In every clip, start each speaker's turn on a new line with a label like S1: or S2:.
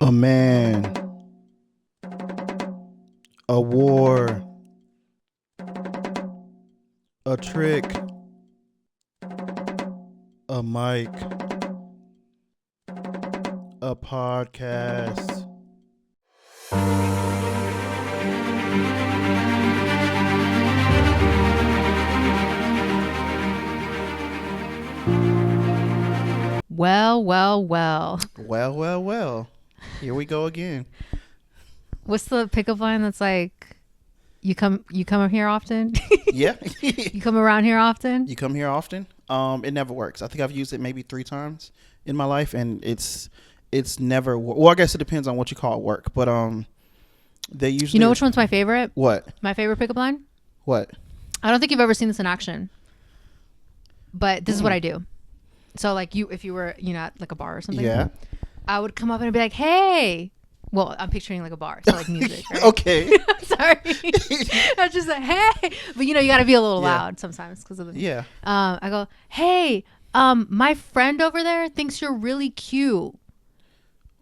S1: A man, a war, a trick, a mic, a podcast.
S2: Well.
S1: Well. Here we go again.
S2: What's the pickup line that's like, you come here often?
S1: Yeah.
S2: You come around here often?
S1: You come here often? It never works. I think I've used it maybe 3 times in my life, and it's never. Well, I guess it depends on what you call work, but they usually.
S2: You know which one's my favorite?
S1: What?
S2: My favorite pickup line?
S1: What?
S2: I don't think you've ever seen this in action, but this is what I do. So like if you were, at like a bar or something.
S1: Yeah.
S2: I would come up and be like, hey. Well, I'm picturing like a bar, so like music, right?
S1: Okay.
S2: Sorry. I was just like, hey. But you got to be a little loud sometimes because of the.
S1: Yeah.
S2: I go, hey, my friend over there thinks you're really cute.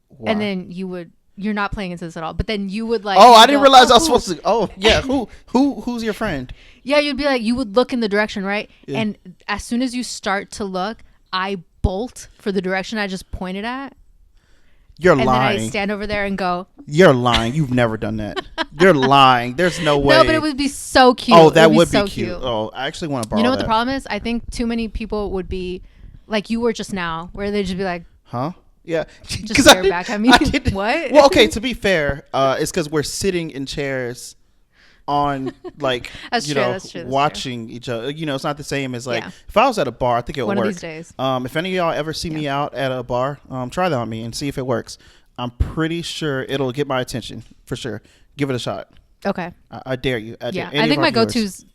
S1: Why?
S2: And then you're not playing into this at all, but then you would like.
S1: Oh, I didn't realize I was supposed to. Oh, yeah. Who's your friend?
S2: Yeah, you'd be like, you would look in the direction, right?
S1: Yeah.
S2: And as soon as you start to look, I bolt for the direction I just pointed at.
S1: You're
S2: and
S1: lying.
S2: Then I stand over there and go.
S1: You're lying. You've never done that. You're lying. There's no way.
S2: No, but it would be so cute.
S1: Oh, that would be
S2: so
S1: cute. Oh, I actually want to borrow that.
S2: You know what the problem is? I think too many people would be like you were just now, where they'd just be like,
S1: huh? Yeah.
S2: Just stare back at me. What?
S1: Well, okay, to be fair, it's because we're sitting in chairs on like
S2: that's true.
S1: watching each other. It's not the same as like if I was at a bar, I think it would work.
S2: One of these days.
S1: If any of y'all ever see me out at a bar, try that on me and see if it works. I'm pretty sure it'll get my attention for sure. Give it a shot.
S2: Okay.
S1: I dare you.
S2: I think my go-to's.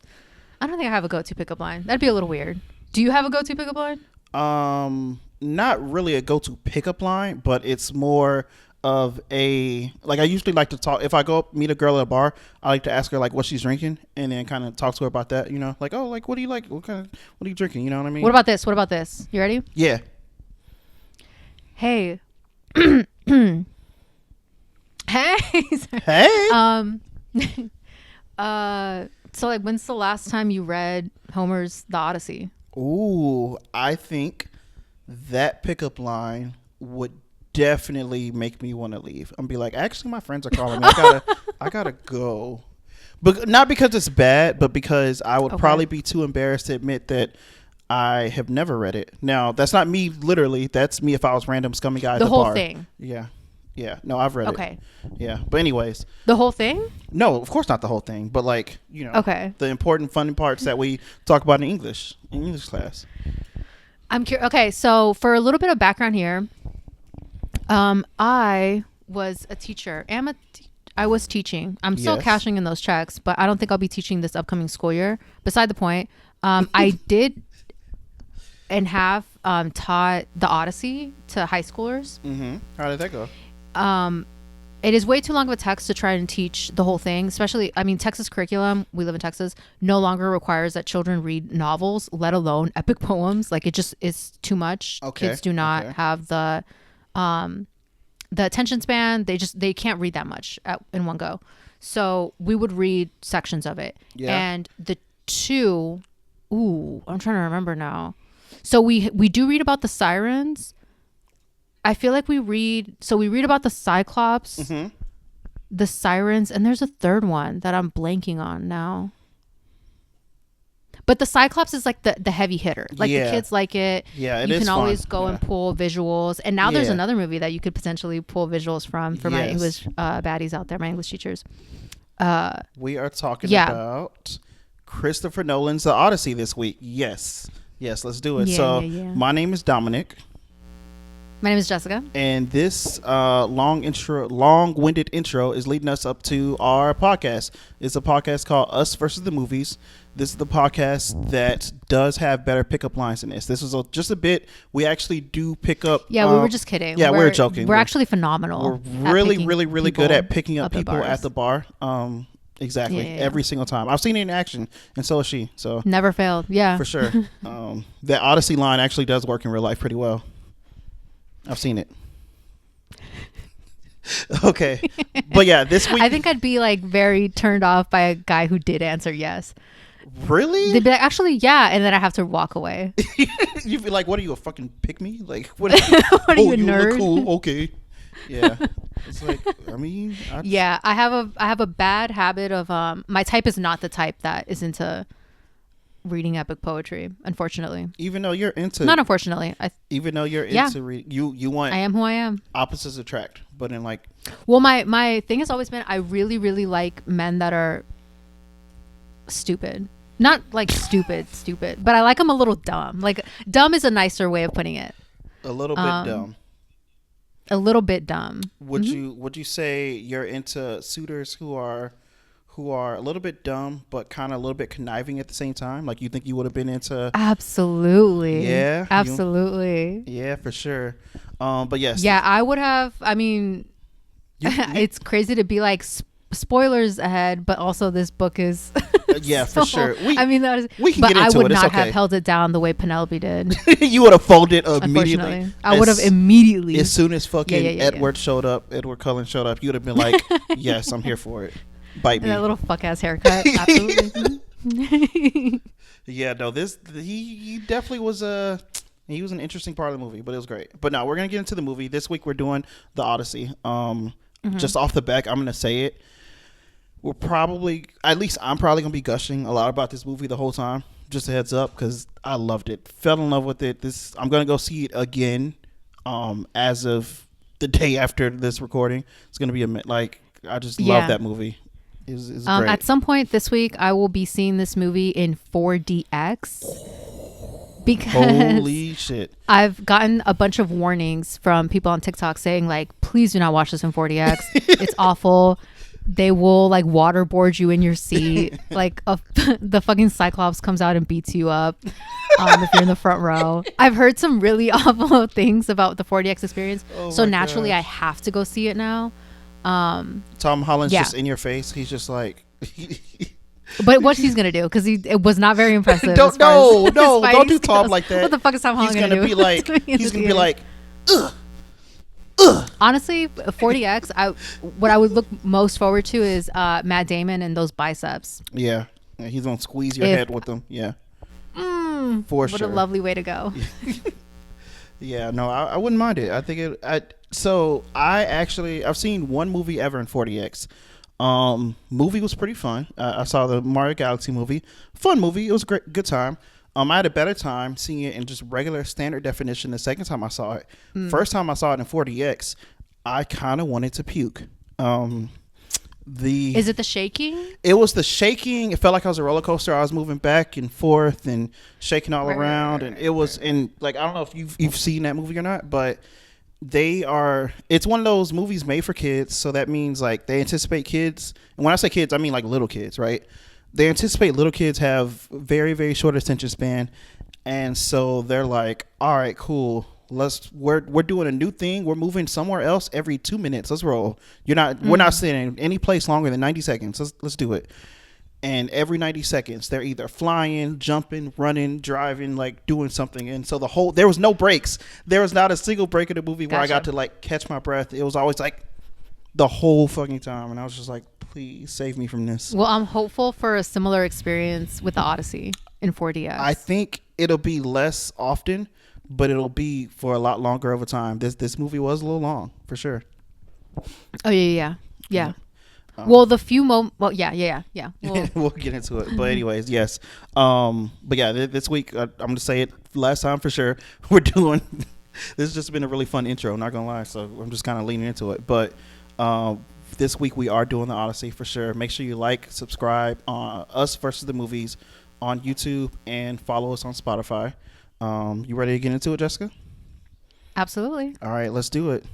S2: I don't think I have a go-to pickup line. That'd be a little weird. Do you have a go-to pickup line?
S1: Not really a go-to pickup line, but it's more of a like I usually like to talk. If I go up meet a girl at a bar, I like to ask her like what she's drinking, and then kind of talk to her about that. Like what do you like? What are you drinking? You know what I mean?
S2: What about this? You ready?
S1: Yeah.
S2: Hey. Hey. So like when's the last time you read Homer's The Odyssey?
S1: Ooh, I think that pickup line would definitely make me want to leave. I'm be like, actually my friends are calling me. I gotta go. But not because it's bad, but because I would probably be too embarrassed to admit that I have never read it. Now, that's not me literally. That's me if I was random scummy guy at the bar.
S2: The whole thing.
S1: Yeah. No, I've read it. Okay. Yeah. But anyways.
S2: The whole thing?
S1: No, of course not the whole thing. But like,
S2: okay.
S1: The important fun parts that we talk about in English class.
S2: I'm curious. Okay. So for a little bit of background here, I was a teacher. I was teaching. I'm still cashing in those checks, but I don't think I'll be teaching this upcoming school year. Beside the point, I did and have taught the Odyssey to high schoolers.
S1: Mm-hmm. How did that go?
S2: It is way too long of a text to try and teach the whole thing, especially, Texas curriculum, we live in Texas, no longer requires that children read novels, let alone epic poems. Like it just is too much.
S1: Okay.
S2: Kids do not have the attention span. They can't read that much in one go. So we would read sections of it. Yeah. And I'm trying to remember now. So we do read about the sirens. I feel like we read about the Cyclops, mm-hmm. the sirens, and there's a third one that I'm blanking on now. But the Cyclops is like the heavy hitter. Like the kids like it.
S1: Yeah,
S2: you can always go and pull visuals. And now there's another movie that you could potentially pull visuals from for my English baddies out there, my English teachers.
S1: We are talking about Christopher Nolan's The Odyssey this week. Yes, let's do it. My name is Dominic.
S2: My name is Jessica.
S1: And this long-winded intro is leading us up to our podcast. It's a podcast called Us Versus the Movies. This is the podcast that does have better pickup lines than this. This is just a bit. We actually do pick up.
S2: Yeah, we were just kidding.
S1: Yeah, we're joking.
S2: We're actually phenomenal.
S1: We're really good at picking up people at the bar. Exactly. Every single time. I've seen it in action, and so has she. So
S2: never failed. Yeah,
S1: for sure. That Odyssey line actually does work in real life pretty well. I've seen it. Okay, but yeah, this week.
S2: I think I'd be like very turned off by a guy who did answer yes.
S1: Really?
S2: They'd be like, actually, yeah, and then I have to walk away.
S1: You'd be like, "What are you, a fucking pick me? Like, what?
S2: What are you, a
S1: you
S2: nerd?
S1: look cool. Okay, yeah." It's like, I mean,
S2: Yeah, I have a bad habit of my type is not the type that is into reading epic poetry, unfortunately.
S1: even though you're into,
S2: Not unfortunately.
S1: even though you're
S2: Yeah.
S1: into you want
S2: I am who I am.
S1: opposites attract, but in like,
S2: Well, my thing has always been I really, really like men that are stupid. Not like stupid, but I like them a little dumb. Like dumb is a nicer way of putting it.
S1: a little bit dumb.
S2: A little bit dumb.
S1: Would you say you're into suitors who are a little bit dumb but kind of a little bit conniving at the same time? Like, you think you would have been into?
S2: Absolutely.
S1: Yeah,
S2: Absolutely.
S1: Yeah, for sure. But yes.
S2: Yeah, I would have. I mean, it's crazy to be like spoilers ahead, but also this book is.
S1: Yeah, for sure.
S2: I mean, that is.
S1: We can
S2: but
S1: get into
S2: I would
S1: it. It's
S2: not
S1: okay.
S2: have held it down the way Penelope did.
S1: You would have folded immediately.
S2: Unfortunately, I would have immediately.
S1: As soon as fucking Edward Cullen showed up, you would have been like, "Yes, I'm here for it. Bite me."
S2: That little fuck ass haircut. Absolutely.
S1: Yeah, no, he definitely was he was an interesting part of the movie, but it was great. But no, we're gonna get into the movie this week. We're doing the Odyssey. Just off the back, I'm gonna say it. We're probably, at least I'm probably gonna be gushing a lot about this movie the whole time. Just a heads up, because I loved it, fell in love with it. I'm gonna go see it again. As of the day after this recording, it's gonna be I just love that movie. It's great.
S2: At some point this week, I will be seeing this movie in 4DX because
S1: holy shit,
S2: I've gotten a bunch of warnings from people on TikTok saying like, please do not watch this in 4DX. It's awful. They will like waterboard you in your seat. Like the fucking Cyclops comes out and beats you up if you're in the front row. I've heard some really awful things about the 4DX experience. So naturally, I have to go see it now.
S1: Tom Holland's just in your face. He's just like.
S2: But what's he's gonna do? Because it was not very impressive.
S1: Don't do Tom like that.
S2: What the fuck is Tom Holland gonna do?
S1: He's gonna be like, ugh.
S2: Honestly, 4DX, what I would look most forward to is Matt Damon and those biceps.
S1: Yeah, he's gonna squeeze your head with them. Yeah, for sure.
S2: What a lovely way to go.
S1: Yeah, no, I wouldn't mind it. I think I've seen one movie ever in 4DX. Movie was pretty fun. I saw the Mario Galaxy movie. Fun movie. It was a good time. I had a better time seeing it in just regular standard definition the second time I saw it. First time I saw it in 4DX, I kind of wanted to puke. Is
S2: it the shaking?
S1: It was the shaking. It felt like I was a roller coaster. I was moving back and forth and shaking all around, and it was in like, I don't know if you've seen that movie or not, but it's one of those movies made for kids, so that means like they anticipate kids, and when I say kids, I mean like little kids, right? They anticipate little kids have very, very short attention span, and so they're like, all right, cool, we're doing a new thing, we're moving somewhere else every 2 minutes, let's roll. We're not sitting in any place longer than 90 seconds, let's do it. And every 90 seconds they're either flying, jumping, running, driving, like doing something. And so there was no breaks. There was not a single break in the movie where I got to like catch my breath. It was always like the whole fucking time, and I was just like, please save me from this.
S2: Well, I'm hopeful for a similar experience with the Odyssey in 4DX.
S1: I think it'll be less often, but it'll be for a lot longer of a time. This movie was a little long, for sure.
S2: Oh yeah. Well, the few moments. Well, yeah.
S1: We'll get into it, but anyways, yes. But yeah, this week I'm gonna say it last time for sure. We're doing. This has just been a really fun intro. Not gonna lie, so I'm just kind of leaning into it, but. This week we are doing the Odyssey for sure. Make sure you like, subscribe on Us Versus the Movies on YouTube, and follow us on Spotify. You ready to get into it, Jessica?
S2: Absolutely.
S1: All right, let's do it.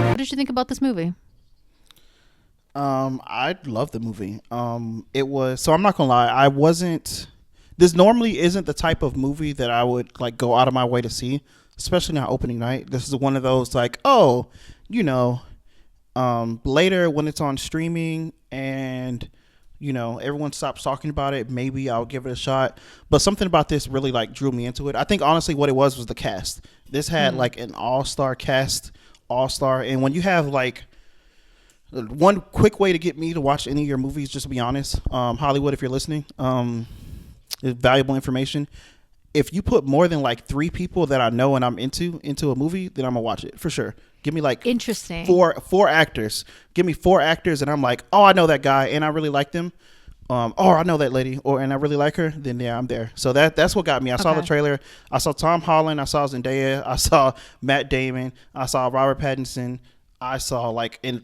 S2: What did you think about this movie?
S1: I love the movie. It was, so I'm not gonna lie, this normally isn't the type of movie that I would like go out of my way to see, especially not opening night. This is one of those like, later when it's on streaming and Everyone stops talking about it. Maybe I'll give it a shot. But something about this really like drew me into it. I think honestly what it was the cast. This had like an all-star cast, all-star. And when you have like one quick way to get me to watch any of your movies, just to be honest, Hollywood, if you're listening, is valuable information. If you put more than like 3 people that I know and I'm into a movie, then I'm gonna watch it for sure. Give me like
S2: interesting
S1: four actors. Give me 4 actors, and I'm like, oh, I know that guy, and I really like them. Or I know that lady, and I really like her. Then yeah, I'm there. So that's what got me. I saw the trailer. I saw Tom Holland. I saw Zendaya. I saw Matt Damon. I saw Robert Pattinson. I saw John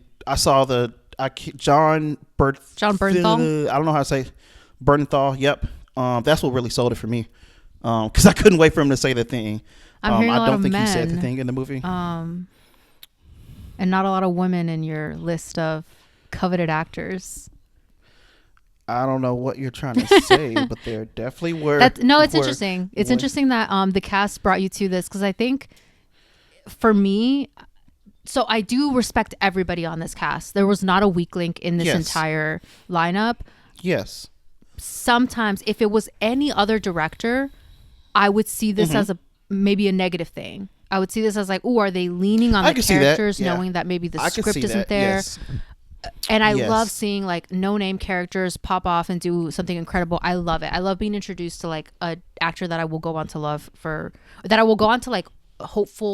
S2: Bernthal.
S1: I don't know how to say Bernthal. Yep. That's what really sold it for me. Because I couldn't wait for him to say the thing.
S2: I don't
S1: think
S2: men,
S1: he said the thing in the movie.
S2: And not a lot of women in your list of coveted actors.
S1: I don't know what you're trying to say, but there definitely were.
S2: It's interesting. It's interesting that the cast brought you to this, because I think for me, so I do respect everybody on this cast. There was not a weak link in this entire lineup.
S1: Yes.
S2: Sometimes if it was any other director, I would see this as maybe a negative thing. I would see this as like, are they leaning on the characters, knowing that maybe the script isn't there? Yes. And I love seeing like no-name characters pop off and do something incredible. I love it. I love being introduced to like a actor that I will go on to love that I will go on to like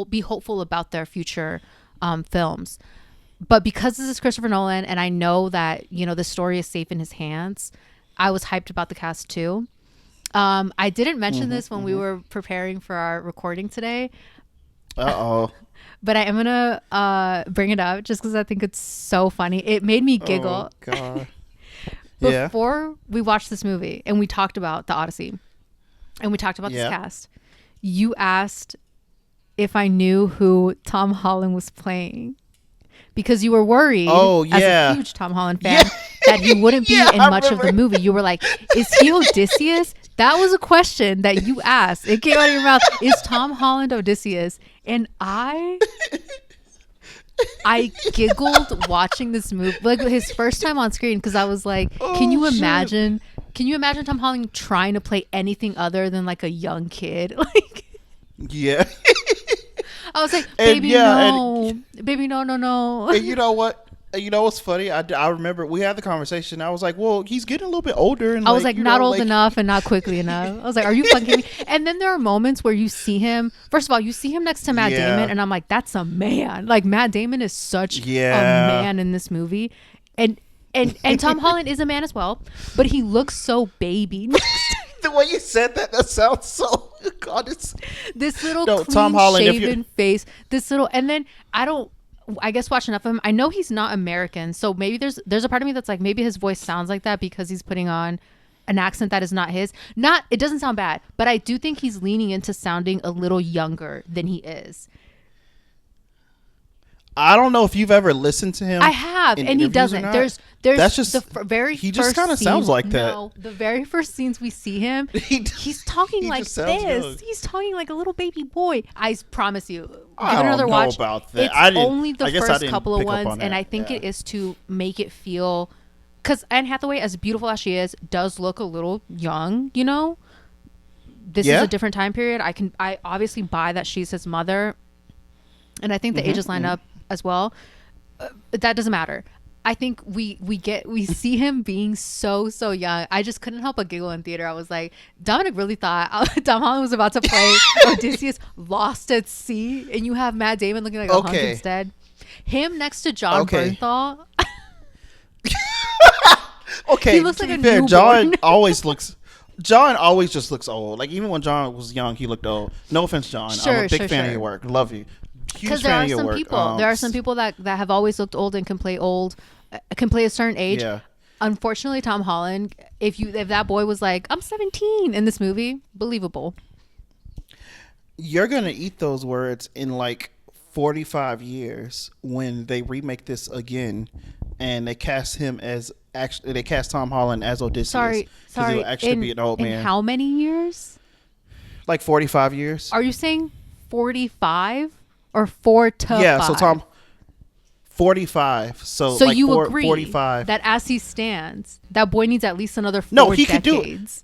S2: be hopeful about their future films. But because this is Christopher Nolan, and I know that the story is safe in his hands, I was hyped about the cast too. I didn't mention this when we were preparing for our recording today. But I am gonna bring it up just because I think it's so funny. It made me giggle.
S1: Oh God.
S2: Before we watched this movie and we talked about the Odyssey and we talked about this cast, you asked if I knew who Tom Holland was playing, because you were worried as a huge Tom Holland fan that he wouldn't be in much of the movie. You were like, is he Odysseus? That was a question that you asked. It came out of your mouth. Is Tom Holland Odysseus? And I giggled watching this movie, like his first time on screen, because I was like, can you imagine Tom Holland trying to play anything other than like a young kid? Like,
S1: yeah.
S2: I was like, baby, no.
S1: And you know what? You know what's funny? I remember we had the conversation. I was like, well, he's getting a little bit older. And
S2: I was like, not old enough and not quickly enough. I was like, are you fucking me? And then there are moments where you see him. First of all, you see him next to Matt Damon. And I'm like, that's a man. Like, Matt Damon is such a man in this movie. And Tom Holland is a man as well. But he looks so baby.
S1: The way you said that sounds so... God, it's...
S2: This little clean-shaven face. This little... And then I guess watch enough of him. I know he's not American, so maybe there's a part of me that's like, maybe his voice sounds like that because he's putting on an accent that is not his. It doesn't sound bad, but I do think he's leaning into sounding a little younger than he is.
S1: I don't know if you've ever listened to him.
S2: I have, and he doesn't. There's
S1: that's just
S2: he
S1: just kind of sounds like that.
S2: No, the very first scenes we see him, he's talking like this. Young. He's talking like a little baby boy. I promise you. Give it another watch.
S1: About that.
S2: It's only the first couple of ones, and I think it is to make it feel, because Anne Hathaway, as beautiful as she is, does look a little young. This is a different time period. I obviously buy that she's his mother, and I think the ages line up as well. That doesn't matter. I think we see him being so young. I just couldn't help but giggle in theater. I was like, Dominic really thought Tom Holland was about to play Odysseus lost at sea, and you have Matt Damon looking like a hunk instead. Him next to John Bernthal.
S1: Okay,
S2: he looks like a
S1: fair,
S2: newborn.
S1: John always just looks old. Like, even when John was young, he looked old. No offense, John. I'm a big fan of your work. Love you.
S2: Because there are some people that have always looked old and can play a certain age. Yeah. Unfortunately, Tom Holland, if that boy was like, I'm 17 in this movie, believable.
S1: You're gonna eat those words in like 45 years when they remake this again, and they cast Tom Holland as Odysseus.
S2: Sorry.
S1: He'll actually be an old man.
S2: In how many years?
S1: Like 45 years.
S2: Are you saying 45? Or 4 to 5?
S1: Yeah, so 45. So
S2: So
S1: like
S2: you agree
S1: 45.
S2: that as he stands, that boy needs at least another 4
S1: No, he could do it.
S2: decades.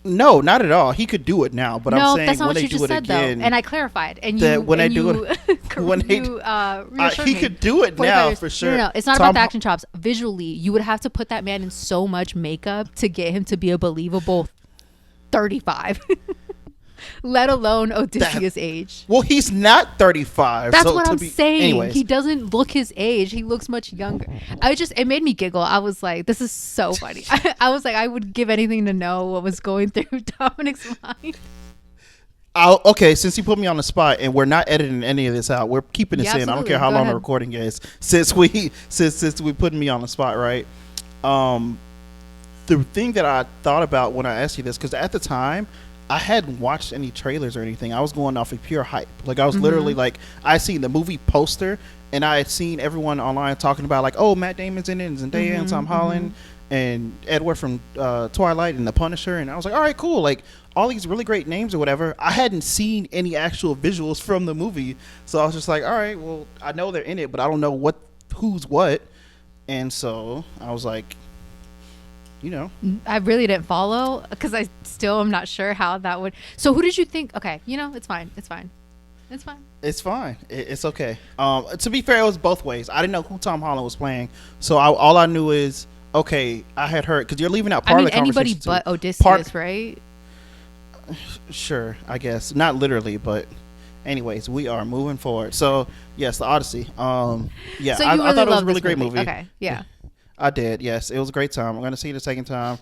S1: No, not at all. He could do it now, but I'm
S2: No,
S1: saying
S2: that's not
S1: when
S2: what
S1: they
S2: you
S1: do
S2: just
S1: it
S2: said,
S1: again,
S2: though. And I clarified. And
S1: that
S2: you,
S1: when
S2: and
S1: they do
S2: you,
S1: it, when they
S2: reassured
S1: he
S2: me.
S1: could do it
S2: 45
S1: now
S2: years.
S1: for sure.
S2: No, it's not
S1: Tom
S2: about the action chops. Visually, you would have to put that man in so much makeup to get him to be a believable 35. Let alone Odysseus' age.
S1: Well, he's not 35.
S2: That's
S1: so
S2: what
S1: to
S2: I'm
S1: be,
S2: saying.
S1: Anyways,
S2: He doesn't look his age. He looks much younger. It made me giggle. I was like, this is so funny. I was like, I would give anything to know what was going through Dominic's mind.
S1: Okay, since you put me on the spot and we're not editing any of this out, we're keeping this
S2: Yeah,
S1: in. I don't
S2: absolutely.
S1: care how
S2: Go
S1: long
S2: ahead.
S1: the recording is. Since we putting me on the spot, right? The thing that I thought about when I asked you this, because at the time I hadn't watched any trailers or anything. I was going off of pure hype. Like I was literally like, I seen the movie poster and I had seen everyone online talking about like, oh, Matt Damon's in it, and Zendaya and Tom Holland and Edward from Twilight and The Punisher, and I was like, all right, cool. Like all these really great names or whatever. I hadn't seen any actual visuals from the movie, so I was just like, all right, well, I know they're in it, but I don't know who's what, and so I was like, you know,
S2: I really didn't follow because I still am not sure how that would. So who did you think? Okay, it's fine. It's fine. It's fine.
S1: it's fine. It's okay. To be fair, it was both ways. I didn't know who Tom Holland was playing, so all I knew is, okay, I had heard, because you're leaving out part of the
S2: Anybody
S1: conversation
S2: but
S1: too.
S2: Odysseus, right?
S1: Sure, I guess not literally, but anyways, we are moving forward. So yes, the Odyssey. Yeah,
S2: So
S1: I
S2: you really
S1: thought it was
S2: love
S1: a really
S2: this
S1: great movie.
S2: Okay, yeah.
S1: I did. Yes, it was a great time. I'm gonna see it a second time.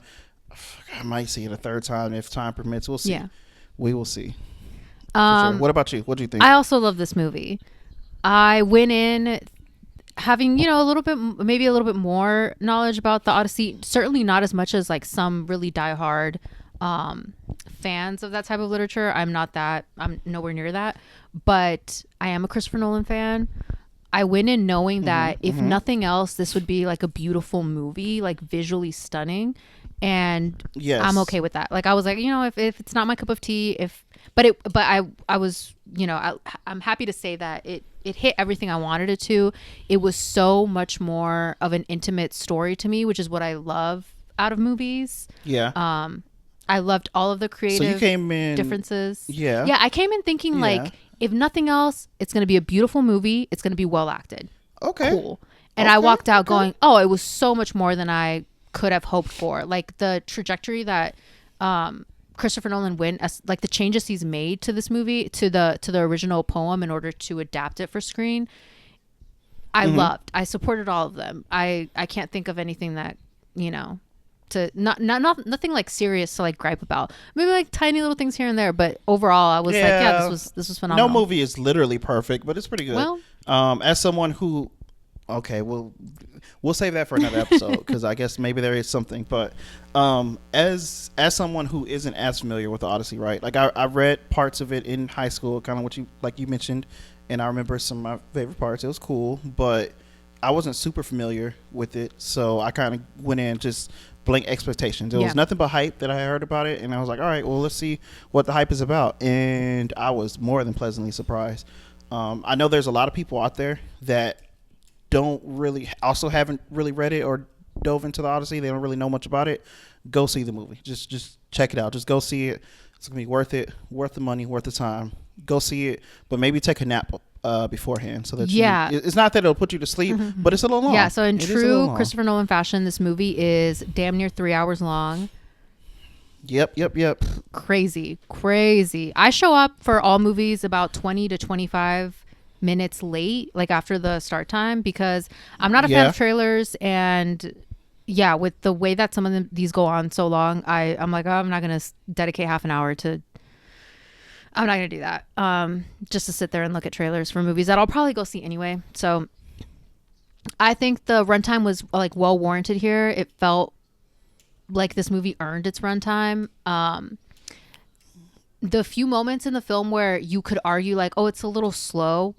S1: I might see it a third time if time permits. We'll see.
S2: Yeah.
S1: We will see. For sure. What about you? What do you think?
S2: I also love this movie. I went in having, a little bit, maybe a little bit more knowledge about the Odyssey. Certainly not as much as like some really diehard fans of that type of literature. I'm nowhere near that, but I am a Christopher Nolan fan. I went in knowing that if nothing else, this would be like a beautiful movie, like visually stunning. And
S1: yes.
S2: I'm okay with that. Like I was like, if it's not my cup of tea, but I was, I'm happy to say that it hit everything I wanted it to. It was so much more of an intimate story to me, which is what I love out of movies.
S1: Yeah.
S2: I loved all of the creative
S1: So you came in
S2: differences.
S1: Yeah.
S2: Yeah, I came in thinking like, if nothing else, it's going to be a beautiful movie. It's going to be well acted.
S1: Okay.
S2: Cool. And I walked out going, oh, it was so much more than I could have hoped for. Like the trajectory that Christopher Nolan went, as like the changes he's made to this movie, to the original poem in order to adapt it for screen. I loved. I supported all of them. I can't think of anything that, to nothing like serious to like gripe about. Maybe like tiny little things here and there, but overall I was like, yeah, this was phenomenal.
S1: No movie is literally perfect, but it's pretty good.
S2: Well,
S1: as someone who, okay, we'll save that for another episode because I guess maybe there is something. But as someone who isn't as familiar with the Odyssey, right? Like I read parts of it in high school, kind of what you mentioned, and I remember some of my favorite parts. It was cool, but I wasn't super familiar with it, so I kind of went in just blank expectations. There was nothing but hype that I heard about it, and I was like, all right, well, let's see what the hype is about. And I was more than pleasantly surprised. I know there's a lot of people out there that haven't really read it or dove into the Odyssey. They don't really know much about it. Go see the movie. Just check it out. Just go see it. It's gonna be worth it, worth the money, worth the time. Go see it, but maybe take a nap beforehand so that it's not that it'll put you to sleep, but it's a little long.
S2: Yeah, so in true Christopher Nolan fashion, this movie is damn near 3 hours long.
S1: Yep.
S2: Crazy. I show up for all movies about 20 to 25 minutes late, like after the start time, because I'm not a fan of trailers, and with the way that some of these go on so long, I'm like, oh, I'm not gonna dedicate half an hour to. I'm not gonna do that. Just to sit there and look at trailers for movies that I'll probably go see anyway. So I think the runtime was like well warranted here. It felt like this movie earned its runtime. The few moments in the film where you could argue like, oh, it's a little slow,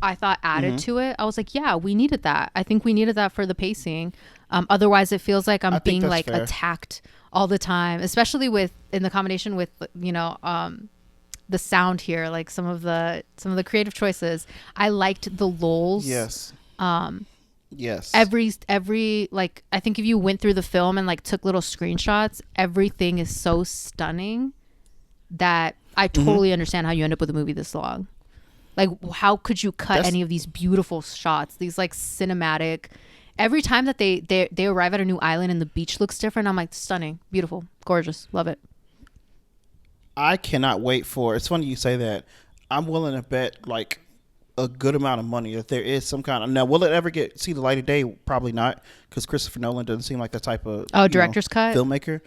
S2: I thought added to it. I was like, yeah, we needed that. I think we needed that for the pacing. Otherwise it feels like I'm being like fair. Attacked all the time, especially in the combination with, the sound here, like some of the creative choices. I liked the lulls.
S1: Yes.
S2: Um,
S1: Yes.
S2: every like I think if you went through the film and like took little screenshots, everything is so stunning that I
S1: Mm-hmm.
S2: totally understand how you end up with a movie this long. Like, how could you cut
S1: That's
S2: any of these beautiful shots? These like cinematic. Every time that they arrive at a new island and the beach looks different, I'm like, stunning, beautiful, gorgeous, love it.
S1: I cannot wait for. It's funny you say that. I'm willing to bet like a good amount of money that there is some kind of. Now, will it ever get see the light of day? Probably not, because Christopher Nolan doesn't seem like the type of
S2: Oh, director's cut.
S1: filmmaker.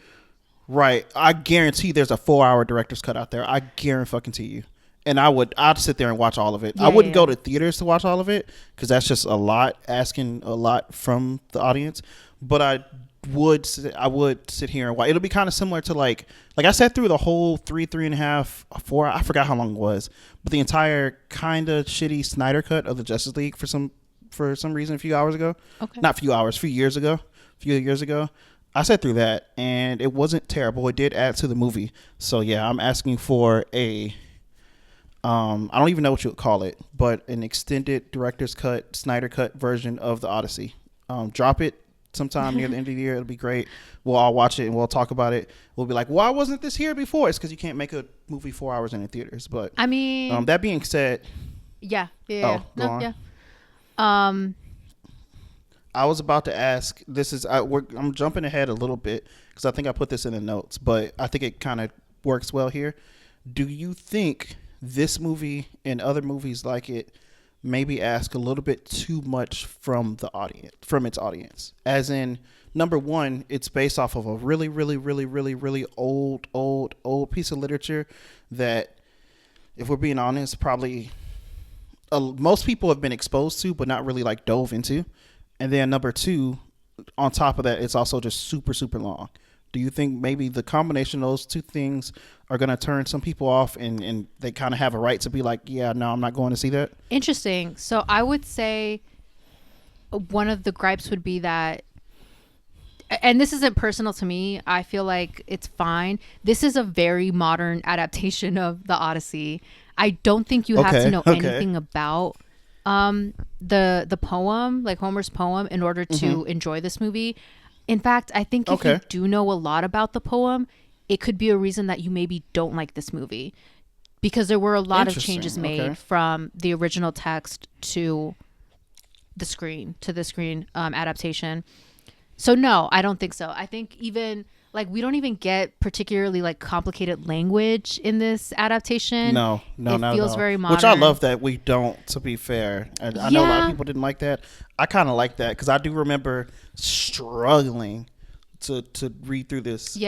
S1: Right. I guarantee there's a 4 hour director's cut out there. I guarantee you. And I'd sit there and watch all of it.
S2: Yeah,
S1: I
S2: yeah,
S1: wouldn't go
S2: yeah.
S1: to theaters to watch all of it because that's just a lot, asking a lot from the audience. But I would sit here and watch. It'll be kind of similar to like I sat through the whole three and a half, 4. I forgot how long it was, but the entire kind of shitty Snyder cut of the Justice League for some reason a few hours ago.
S2: Okay.
S1: Not few hours, few years ago. I sat through that and it wasn't terrible. It did add to the movie. So yeah, I'm asking for a I don't even know what you would call it, but an extended director's cut, Snyder cut version of the Odyssey. Drop it sometime near the end of the year. It'll be great. We'll all watch it and we'll talk about it. We'll be like, why wasn't this here before? It's because you can't make a movie 4 hours in the theaters. But
S2: I mean,
S1: that being said,
S2: yeah, yeah,
S1: oh,
S2: yeah.
S1: go
S2: No,
S1: on.
S2: yeah. Um,
S1: I was about to ask. I'm jumping ahead a little bit because I think I put this in the notes, but I think it kind of works well here. Do you think this movie and other movies like it maybe ask a little bit too much from its audience? As in, number one, it's based off of a really, really, really, really, really old piece of literature that, if we're being honest, probably most people have been exposed to, but not really like dove into. And then number two, on top of that, it's also just super, super long. Do you think maybe the combination of those two things are going to turn some people off and they kind of have a right to be like, yeah, no, I'm not going to see that?
S2: interesting. So I would say one of the gripes would be that, and this isn't personal to me, I feel like it's fine. This is a very modern adaptation of the Odyssey. I don't think you have to know anything about the poem, like Homer's poem, in order to enjoy this movie. In fact, I think if you do know a lot about the poem, it could be a reason that you maybe don't like this movie, because there were a lot of changes made from the original text to the screen adaptation. So no, I don't think so. I think even like we don't even get particularly like complicated language in this adaptation.
S1: No,
S2: it
S1: not
S2: feels
S1: at all.
S2: very modern.
S1: Which I love that we don't, to be fair. And I know a lot of people didn't like that. I kind of like that because I do remember struggling to read through this when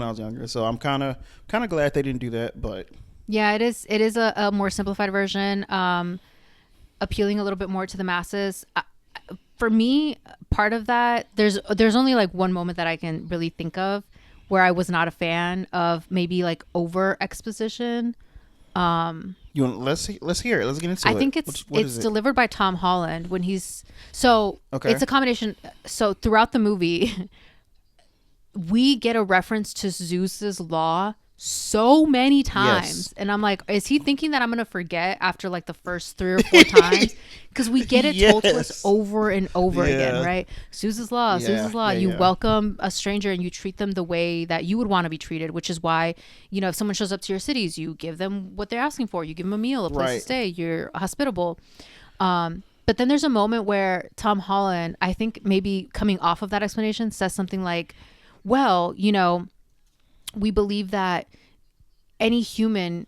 S1: I was younger. So I'm kind of glad they didn't do that. But
S2: yeah, it is a more simplified version, appealing a little bit more to the masses. For me, part of that, there's only like one moment that I can really think of where I was not a fan of maybe like over exposition.
S1: let's hear it. Let's get into it.
S2: I think it's delivered by Tom Holland when he's it's a combination. So throughout the movie, we get a reference to Zeus's law so many times, and I'm like, is he thinking that I'm gonna forget after like the first 3 or 4 times? Because we get it told to us over and over again, right? Zeus's law. You welcome a stranger and you treat them the way that you would want to be treated, which is why, if someone shows up to your cities, you give them what they're asking for. You give them a meal, a place to stay. You're hospitable. But then there's a moment where Tom Holland, I think maybe coming off of that explanation, says something like, well, we believe that any human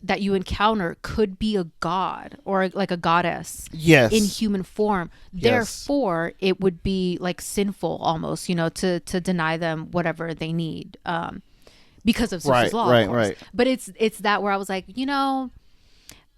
S2: that you encounter could be a god or like a goddess in human form. Therefore, it would be like sinful almost, to deny them whatever they need because of Zeus's law. Right. But it's that where I was like,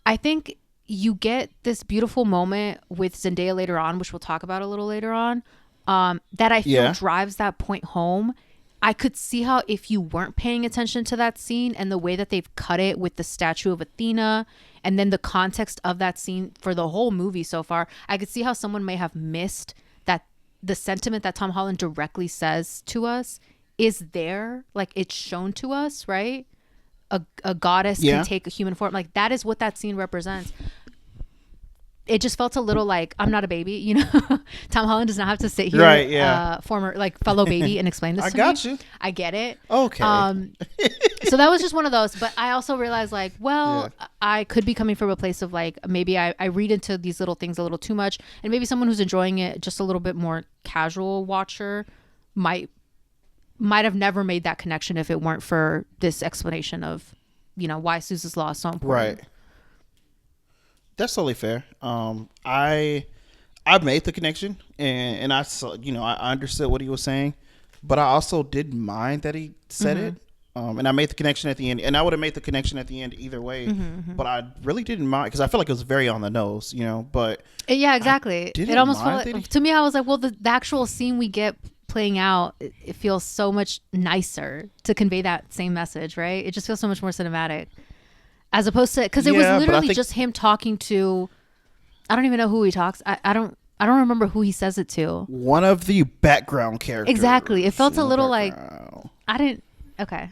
S2: I think you get this beautiful moment with Zendaya later on, which we'll talk about a little later on, that I feel drives that point home. I could see how if you weren't paying attention to that scene and the way that they've cut it with the statue of Athena and then the context of that scene for the whole movie so far, I could see how someone may have missed that the sentiment that Tom Holland directly says to us is there, like it's shown to us, right? a goddess
S1: Yeah.
S2: can take a human form. Like that is what that scene represents. It just felt a little like I'm not a baby, you know. Tom Holland does not have to sit here,
S1: Right, yeah.
S2: former like fellow baby, and explain this
S1: I
S2: to
S1: got
S2: me.
S1: you.
S2: I get it.
S1: Okay.
S2: So that was just one of those. But I also realized like, well,
S1: Yeah.
S2: I could be coming from a place of like maybe I read into these little things a little too much, and maybe someone who's enjoying it just a little bit more casual watcher might have never made that connection if it weren't for this explanation of, you know, why Sousa's Law is so important.
S1: Right. That's totally fair. I made the connection, and I saw, you know, I understood what he was saying, but I also didn't mind that he said it. And I made the connection at the end, and I would have made the connection at the end either way. But I really didn't mind because I felt like it was very on the nose, you know. But
S2: Yeah, exactly.
S1: didn't
S2: It almost
S1: mind
S2: felt
S1: that
S2: like,
S1: he-
S2: to me, I was like, well, the actual scene we get playing out, it feels so much nicer to convey that same message, right? It just feels so much more cinematic. As opposed to, because it was
S1: Yeah, but I
S2: literally
S1: think-
S2: just him talking to, I don't even know who he talks. I don't remember who he says it to.
S1: one of the background characters.
S2: Exactly. It felt a
S1: in the
S2: little like,
S1: background.
S2: I didn't, okay.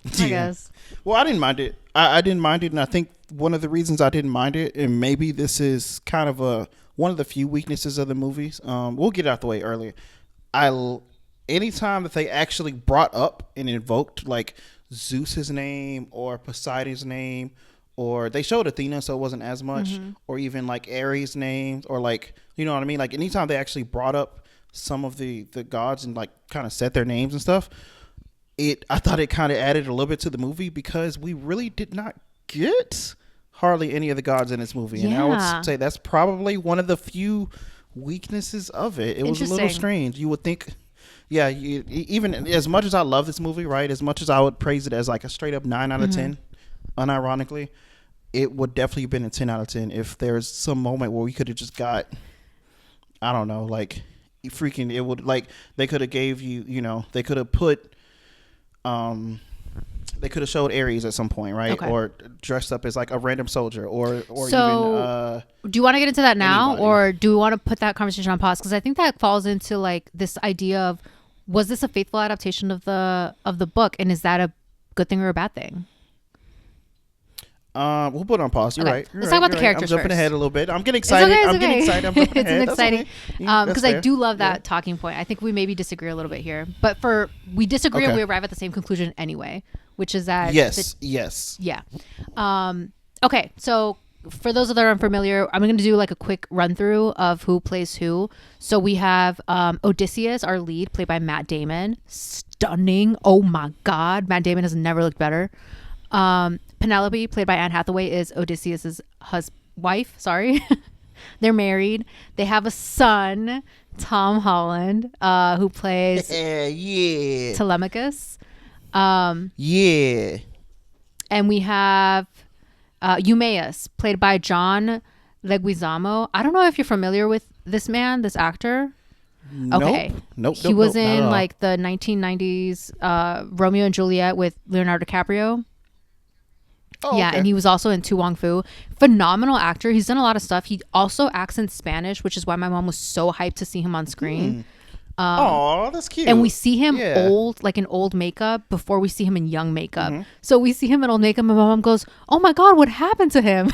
S2: I
S1: Yeah.
S2: guess.
S1: Well, I didn't mind it. I didn't mind it, and I think one of the reasons I didn't mind it, and maybe this is kind of one of the few weaknesses of the movies. We'll get it out the way earlier. Anytime that they actually brought up and invoked like Zeus's name or Poseidon's name, or they showed Athena, so it wasn't as much, or even like Ares' names, or like, you know what I mean? Like anytime they actually brought up some of the gods and like kind of said their names and stuff, I thought it kind of added a little bit to the movie because we really did not get hardly any of the gods in this movie. And I
S2: Yeah.
S1: would say that's probably one of the few weaknesses of it. It was a little
S2: Interesting.
S1: strange. You would think, yeah, even as much as I love this movie, right, as much as I would praise it as like a straight up 9 out of 10, unironically, it would definitely have been a 10 out of 10 if there's some moment where we could have just got, I don't know, like freaking, it would, like they could have gave you, you know, they could have put, they could have showed Ares at some point, right?
S2: Okay.
S1: Or dressed up as like a random soldier, or
S2: So,
S1: even
S2: do you want to get into that now,
S1: anybody.
S2: or do we want to put that conversation on pause? Because I think that falls into like this idea of, was this a faithful adaptation of the book, and is that a good thing or a bad thing?
S1: we'll put it on pause. You're
S2: Okay.
S1: right. You're
S2: Let's
S1: right,
S2: talk about the
S1: you're right.
S2: characters
S1: I'm jumping
S2: first.
S1: ahead a little bit. I'm getting
S2: It's
S1: excited.
S2: okay, it's
S1: I'm getting
S2: okay.
S1: excited. I'm jumping
S2: It's
S1: ahead.
S2: an
S1: That's
S2: exciting,
S1: okay. That's
S2: because I
S1: fair.
S2: do love that
S1: Yeah.
S2: talking point. I think we maybe disagree a little bit here, but we disagree and
S1: Okay.
S2: we arrive at the same conclusion anyway, which is that
S1: Yes. Yes.
S2: yeah. Okay, so for those that are unfamiliar, I'm going to do like a quick run through of who plays who. So we have Odysseus, our lead, played by Matt Damon. Stunning. Oh my God. Matt Damon has never looked better. Penelope, played by Anne Hathaway, is Odysseus's wife. Sorry. They're married. They have a son, Tom Holland, who plays
S1: Yeah.
S2: Telemachus.
S1: Yeah.
S2: And we have Eumaeus, played by John Leguizamo. I don't know if you're familiar with this man, this actor. Okay.
S1: Nope.
S2: He was
S1: not at
S2: in
S1: all.
S2: like the 1990s Romeo and Juliet with Leonardo DiCaprio.
S1: Oh,
S2: Yeah,
S1: okay.
S2: and he was also in Tu Wong Fu. Phenomenal actor. He's done a lot of stuff. He also acts in Spanish, which is why my mom was so hyped to see him on screen.
S1: Oh, that's cute.
S2: And we see him
S1: Yeah.
S2: old, like in old makeup, before we see him in young makeup. So we see him in old makeup, and my mom goes, "Oh my God, what happened to him?"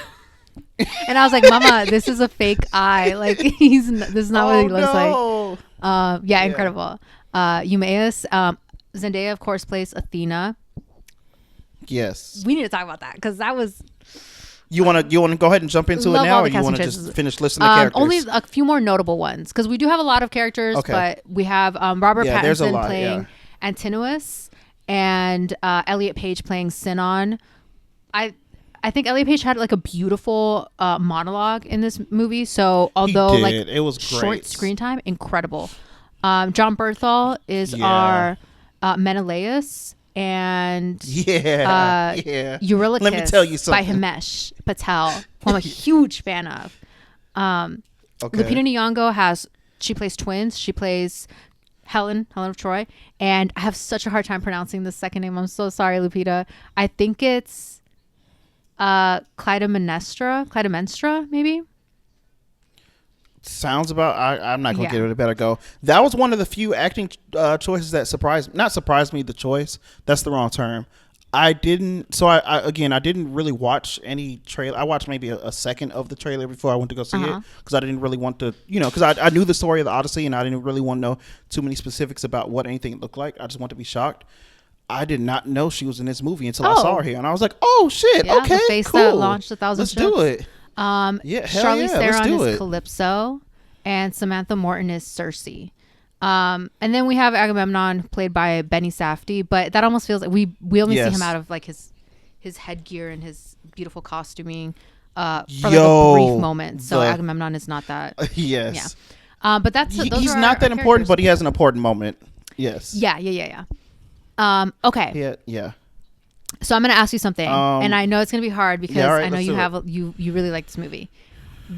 S2: And I was like, "Mama, this is a fake eye. Like this is not what he looks like." Yeah, incredible. Eumaeus, Zendaya, of course, plays Athena.
S1: Yes.
S2: We need to talk about that because that was
S1: You want to go ahead and jump into it
S2: Love
S1: now,
S2: all
S1: or
S2: the
S1: you want to
S2: casting
S1: just
S2: choices.
S1: finish listing the characters?
S2: only a few more notable ones because we do have a lot of characters,
S1: Okay.
S2: but we have Robert
S1: Yeah, there's a
S2: Pattinson
S1: lot,
S2: playing Antinous and Elliot Page playing Sinon. I think Elliot Page had like a beautiful monologue in this movie. So although like
S1: did. It was
S2: short
S1: great.
S2: screen time, incredible. John Berthal is
S1: Yeah.
S2: our Menelaus, and
S1: Yeah.
S2: Eurylochus
S1: Let me tell you
S2: by
S1: something.
S2: Himesh Patel, who I'm a huge fan of.
S1: Okay.
S2: Lupita Nyong'o she plays twins. She plays Helen of Troy, and I have such a hard time pronouncing the second name. I'm so sorry, Lupita. I think it's Clytemnestra, maybe.
S1: Sounds about. I'm not gonna
S2: Yeah.
S1: give it a better go. That was one of the few acting choices that surprised me. The choice. That's the wrong term. I didn't. So I again, I didn't really watch any trailer. I watched maybe a second of the trailer before I went to go see it because I didn't really want to, because I knew the story of the Odyssey and I didn't really want to know too many specifics about what anything looked like. I just want to be shocked. I did not know she was in this movie until I saw her here, and I was like, "Oh shit!
S2: Yeah,
S1: okay,
S2: the face
S1: cool.
S2: that launched 1,000
S1: Let's
S2: ships.
S1: do it."
S2: Yeah,
S1: hell
S2: Charlize
S1: yeah, let's
S2: Theron
S1: do
S2: is
S1: it.
S2: Calypso, and Samantha Morton is Cersei. And then we have Agamemnon played by Benny Safdie, but that almost feels like we only see him out of like his headgear and his beautiful costuming for like a brief moment. So Agamemnon is not that.
S1: Yes.
S2: Yeah. But that's
S1: he's not that important, but he has an important moment. Yes.
S2: Yeah. Okay.
S1: Yeah.
S2: So I'm gonna ask you something, and I know it's gonna be hard because
S1: right,
S2: I know you really like this movie.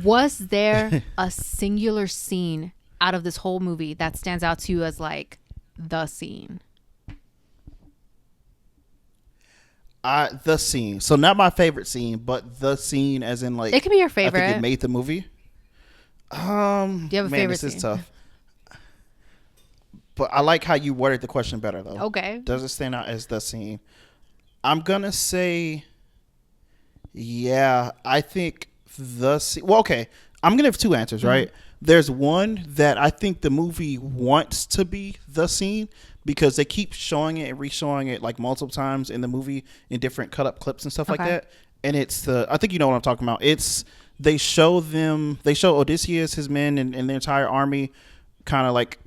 S2: Was there a singular scene out of this whole movie that stands out to you as like the scene?
S1: The scene. So not my favorite scene, but the scene, as in like
S2: it could be your favorite.
S1: I think it made the movie.
S2: Do you have a favorite
S1: this
S2: scene?
S1: is tough. But I like how you worded the question better though.
S2: Okay.
S1: Does it stand out as the scene? I'm gonna say, yeah. I think the scene. Well, okay. I'm gonna have two answers, right? There's one that I think the movie wants to be the scene because they keep showing it and re-showing it like multiple times in the movie in different cut up clips and stuff like that. And it's I think you know what I'm talking about. They show Odysseus, his men, and the entire army kind of like,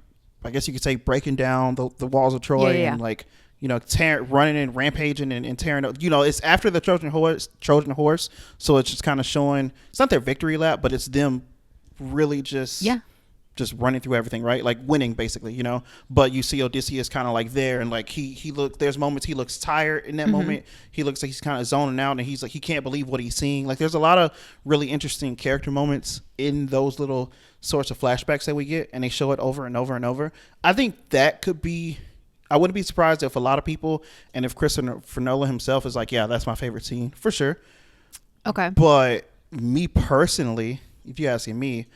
S1: I guess you could say, breaking down the walls of Troy and like, running and rampaging and tearing up. It's after the Trojan horse. So it's just kind of showing, it's not their victory lap, but it's them really just running through everything, right? Like winning basically, but you see Odysseus kind of like there, and like there's moments he looks tired in that moment. He looks like he's kind of zoning out, and he's like, he can't believe what he's seeing. Like there's a lot of really interesting character moments in those little sorts of flashbacks that we get, and they show it over and over and over. I think that could be, I wouldn't be surprised if a lot of people, and if Christopher Nolan himself is like, yeah, that's my favorite scene for sure.
S2: Okay.
S1: But me personally, if you're asking me,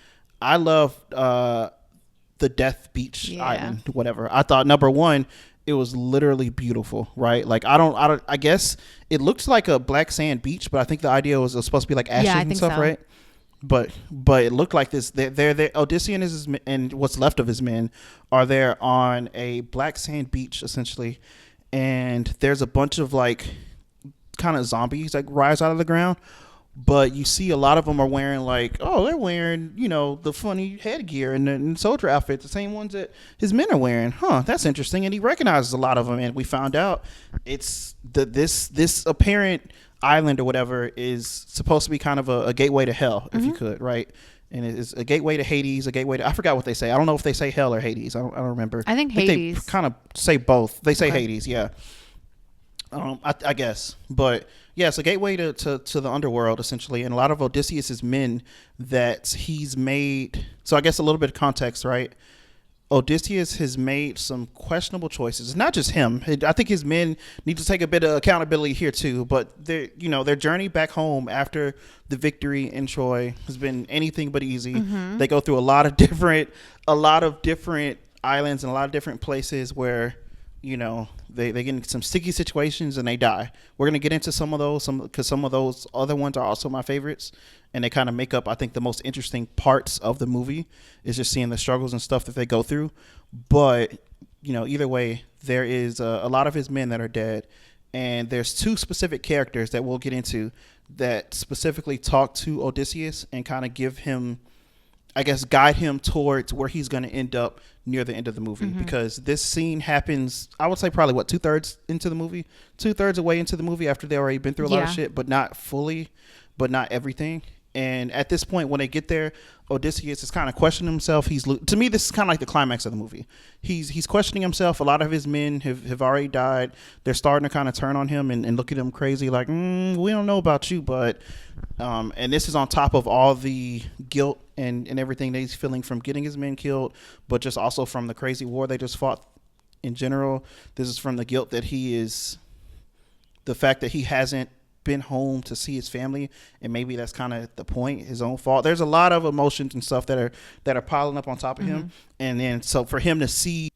S1: I love the Death Beach Island, whatever. I thought, number one, it was literally beautiful, right? Like I guess it looks like a black sand beach, but I think the idea was it was supposed to be like ashes and stuff, right? But it looked like this. They're Odysseus and what's left of his men are there on a black sand beach essentially, and there's a bunch of like kind of zombies like rise out of the ground. But you see a lot of them are wearing they're wearing, the funny headgear and soldier outfits, the same ones that his men are wearing. That's interesting. And he recognizes a lot of them. And we found out it's this apparent island or whatever is supposed to be kind of a gateway to hell, if you could, right? And it's a gateway to Hades, a gateway to, I forgot what they say. I don't know if they say hell or Hades. I don't remember.
S2: I think Hades.
S1: They kind of say both. They say Hades, yeah. I guess, but yeah, it's a gateway to the underworld essentially, and a lot of Odysseus's men that he's made. So I guess a little bit of context, right? Odysseus has made some questionable choices. It's not just him. I think his men need to take a bit of accountability here too. But their journey back home after the victory in Troy has been anything but easy. They go through a lot of different islands and a lot of different places where they get in some sticky situations and they die. We're going to get into some of those, because some of those other ones are also my favorites, and they kind of make up, I think, the most interesting parts of the movie is just seeing the struggles and stuff that they go through. But either way, there is a lot of his men that are dead, and there's two specific characters that we'll get into that specifically talk to Odysseus and kind of give him, I guess, guide him towards where he's going to end up near the end of the movie. Because this scene happens, I would say probably 2/3 into the movie, 2/3 away into the movie after they already been through a lot of shit, but not fully, but not everything. And at this point, when they get there, Odysseus is kind of questioning himself. To me, this is kind of like the climax of the movie. He's questioning himself. A lot of his men have already died. They're starting to kind of turn on him and look at him crazy, like, we don't know about you, but and this is on top of all the guilt and everything that he's feeling from getting his men killed, but just also from the crazy war they just fought in general. This is from the guilt that the fact that he hasn't been home to see his family, and maybe that's kind of the point, his own fault. There's a lot of emotions and stuff that are piling up on top of him, and then so for him to see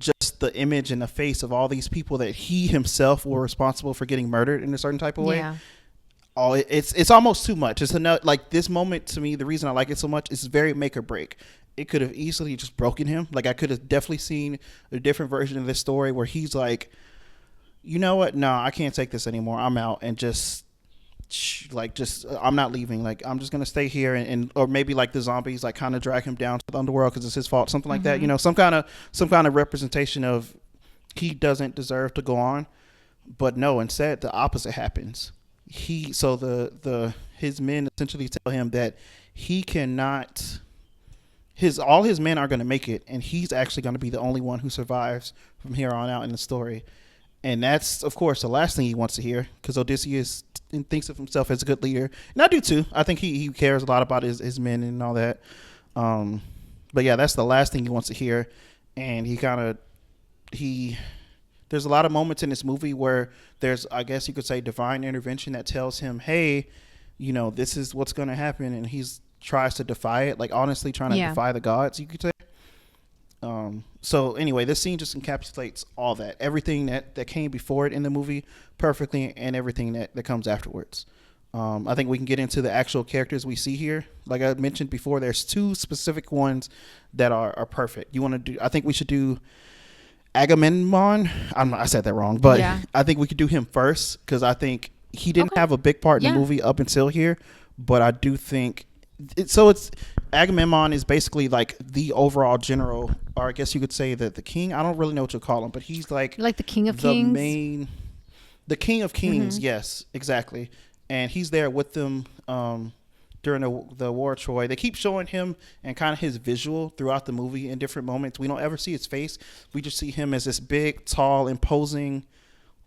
S1: just the image and the face of all these people that he himself were responsible for getting murdered in a certain type of way.
S2: Yeah.
S1: Oh, it's almost too much. It's enough. Like this moment to me, the reason I like it so much is very make or break. It could have easily just broken him. Like I could have definitely seen a different version of this story where he's like, you know what? No, I can't take this anymore. I'm out, and just I'm not leaving. Like I'm just gonna stay here, and or maybe like the zombies like kind of drag him down to the underworld because it's his fault, something like that. You know, some kind of representation of he doesn't deserve to go on. But no, instead the opposite happens. His men essentially tell him that he cannot. All his men are going to make it, and he's actually going to be the only one who survives from here on out in the story. And that's, of course, the last thing he wants to hear, because Odysseus thinks of himself as a good leader, and I do too. I think he cares a lot about his men and all that. But yeah, that's the last thing he wants to hear, and there's a lot of moments in this movie where there's, I guess you could say, divine intervention that tells him, hey, you know, this is what's going to happen. And he's tries to defy it, like honestly trying to defy the gods, you could say. So anyway, this scene just encapsulates all that, everything that came before it in the movie perfectly, and everything that comes afterwards. I think we can get into the actual characters we see here. Like I mentioned before, there's two specific ones that are perfect. I think we should do Agamemnon. I said that wrong, but I think we could do him first because I think he didn't have a big part in the movie up until here, but I do think it's Agamemnon is basically like the overall general, or I guess you could say that the king. I don't really know what you call him, but he's like
S2: the king of kings.
S1: The king of kings. Yes, exactly. And he's there with them during the War of Troy. They keep showing him and kind of his visual throughout the movie in different moments. We don't ever see his face. We just see him as this big, tall, imposing,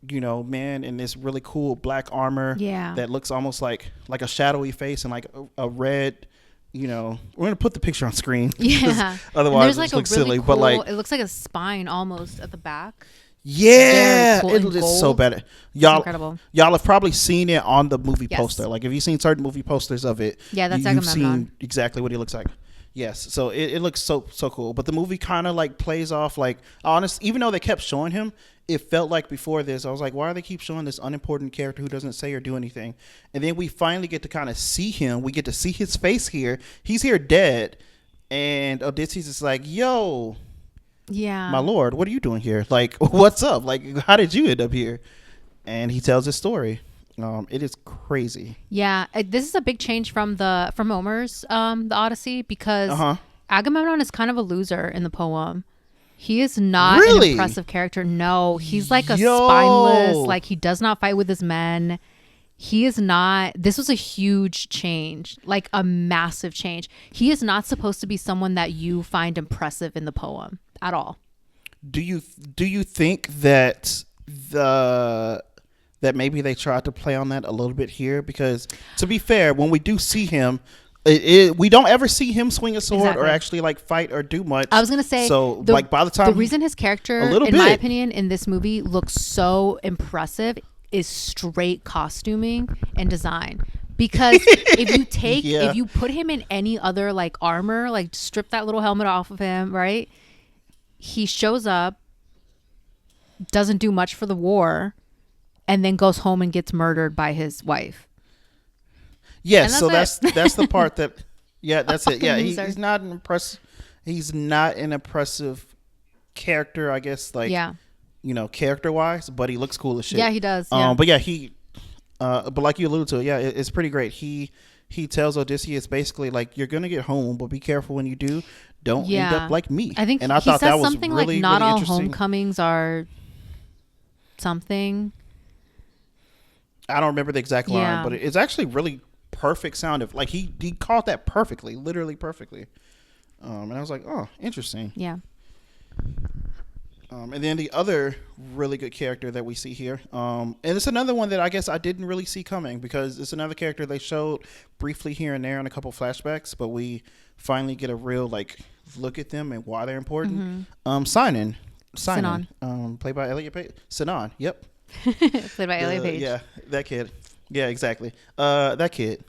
S1: you know, man in this really cool black armor that looks almost like a shadowy face and like a red, you know, we're going to put the picture on screen.
S2: Yeah.
S1: Otherwise it looks silly.
S2: Cool,
S1: but like,
S2: it looks like a spine almost at the back.
S1: Yeah,
S2: cool.
S1: It is so bad. Y'all have probably seen it on the movie poster. Like if you've seen certain movie posters of it,
S2: that's
S1: you've seen exactly what he looks like. Yes, so it looks so cool. But the movie kind of like plays off like honest. Even though they kept showing him, it felt like before this, I was like, why do they keep showing this unimportant character who doesn't say or do anything? And then we finally get to kind of see him. We get to see his face here. He's here dead, and Odysseus is like, yo. Yeah, my lord, what are you doing here? Like, what's up? Like, how did you end up here? And he tells his story. It is crazy.
S2: Yeah, this is a big change from Homer's the Odyssey, because Agamemnon is kind of a loser in the poem. He is not an impressive character. No, he's like a spineless. Like he does not fight with his men. He is not. This was a huge change, like a massive change. He is not supposed to be someone that you find impressive in the poem at all.
S1: Do you think that that maybe they tried to play on that a little bit here? Because to be fair, when we do see him, we don't ever see him swing a sword or actually like fight or do much.
S2: I was gonna say, so like by the time the reason his character, in my opinion, in this movie looks so impressive is straight costuming and design. Because if you put him in any other like armor, like strip that little helmet off of him, right? He shows up, doesn't do much for the war, and then goes home and gets murdered by his wife.
S1: Yes, so that's the part that that's it. Yeah, he's not an impressive. He's not an impressive character, I guess. Like you know, character wise, but he looks cool as shit.
S2: Yeah, he does. Yeah.
S1: But yeah, but like you alluded to, it's pretty great. He tells Odysseus basically like, you're gonna get home, but be careful when you do. Don't end up like me.
S2: I think I thought that was something really, like not all homecomings are something.
S1: I don't remember the exact line, but it's actually really perfect sound of like he caught that perfectly, literally perfectly. And I was like, oh, interesting.
S2: Yeah.
S1: And then the other really good character that we see here, and it's another one that I guess I didn't really see coming, because it's another character they showed briefly here and there in a couple flashbacks, but we finally get a real like look at them and why they're important. Sinon, played by Elliot Page. Sinon, yep.
S2: Played by Elliot Page.
S1: Yeah, that kid. Yeah, exactly. That kid.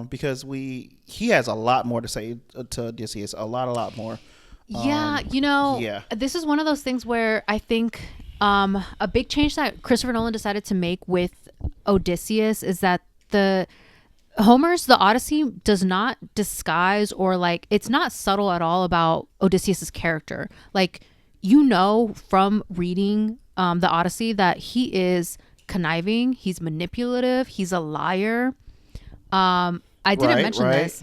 S1: Because he has a lot more to say to Odysseus, a lot more.
S2: Yeah,
S1: Yeah.
S2: this is one of those things where I think a big change that Christopher Nolan decided to make with Odysseus is that the Odyssey does not disguise or like it's not subtle at all about Odysseus's character. Like from reading the Odyssey that he is conniving, he's manipulative, he's a liar. I didn't mention this.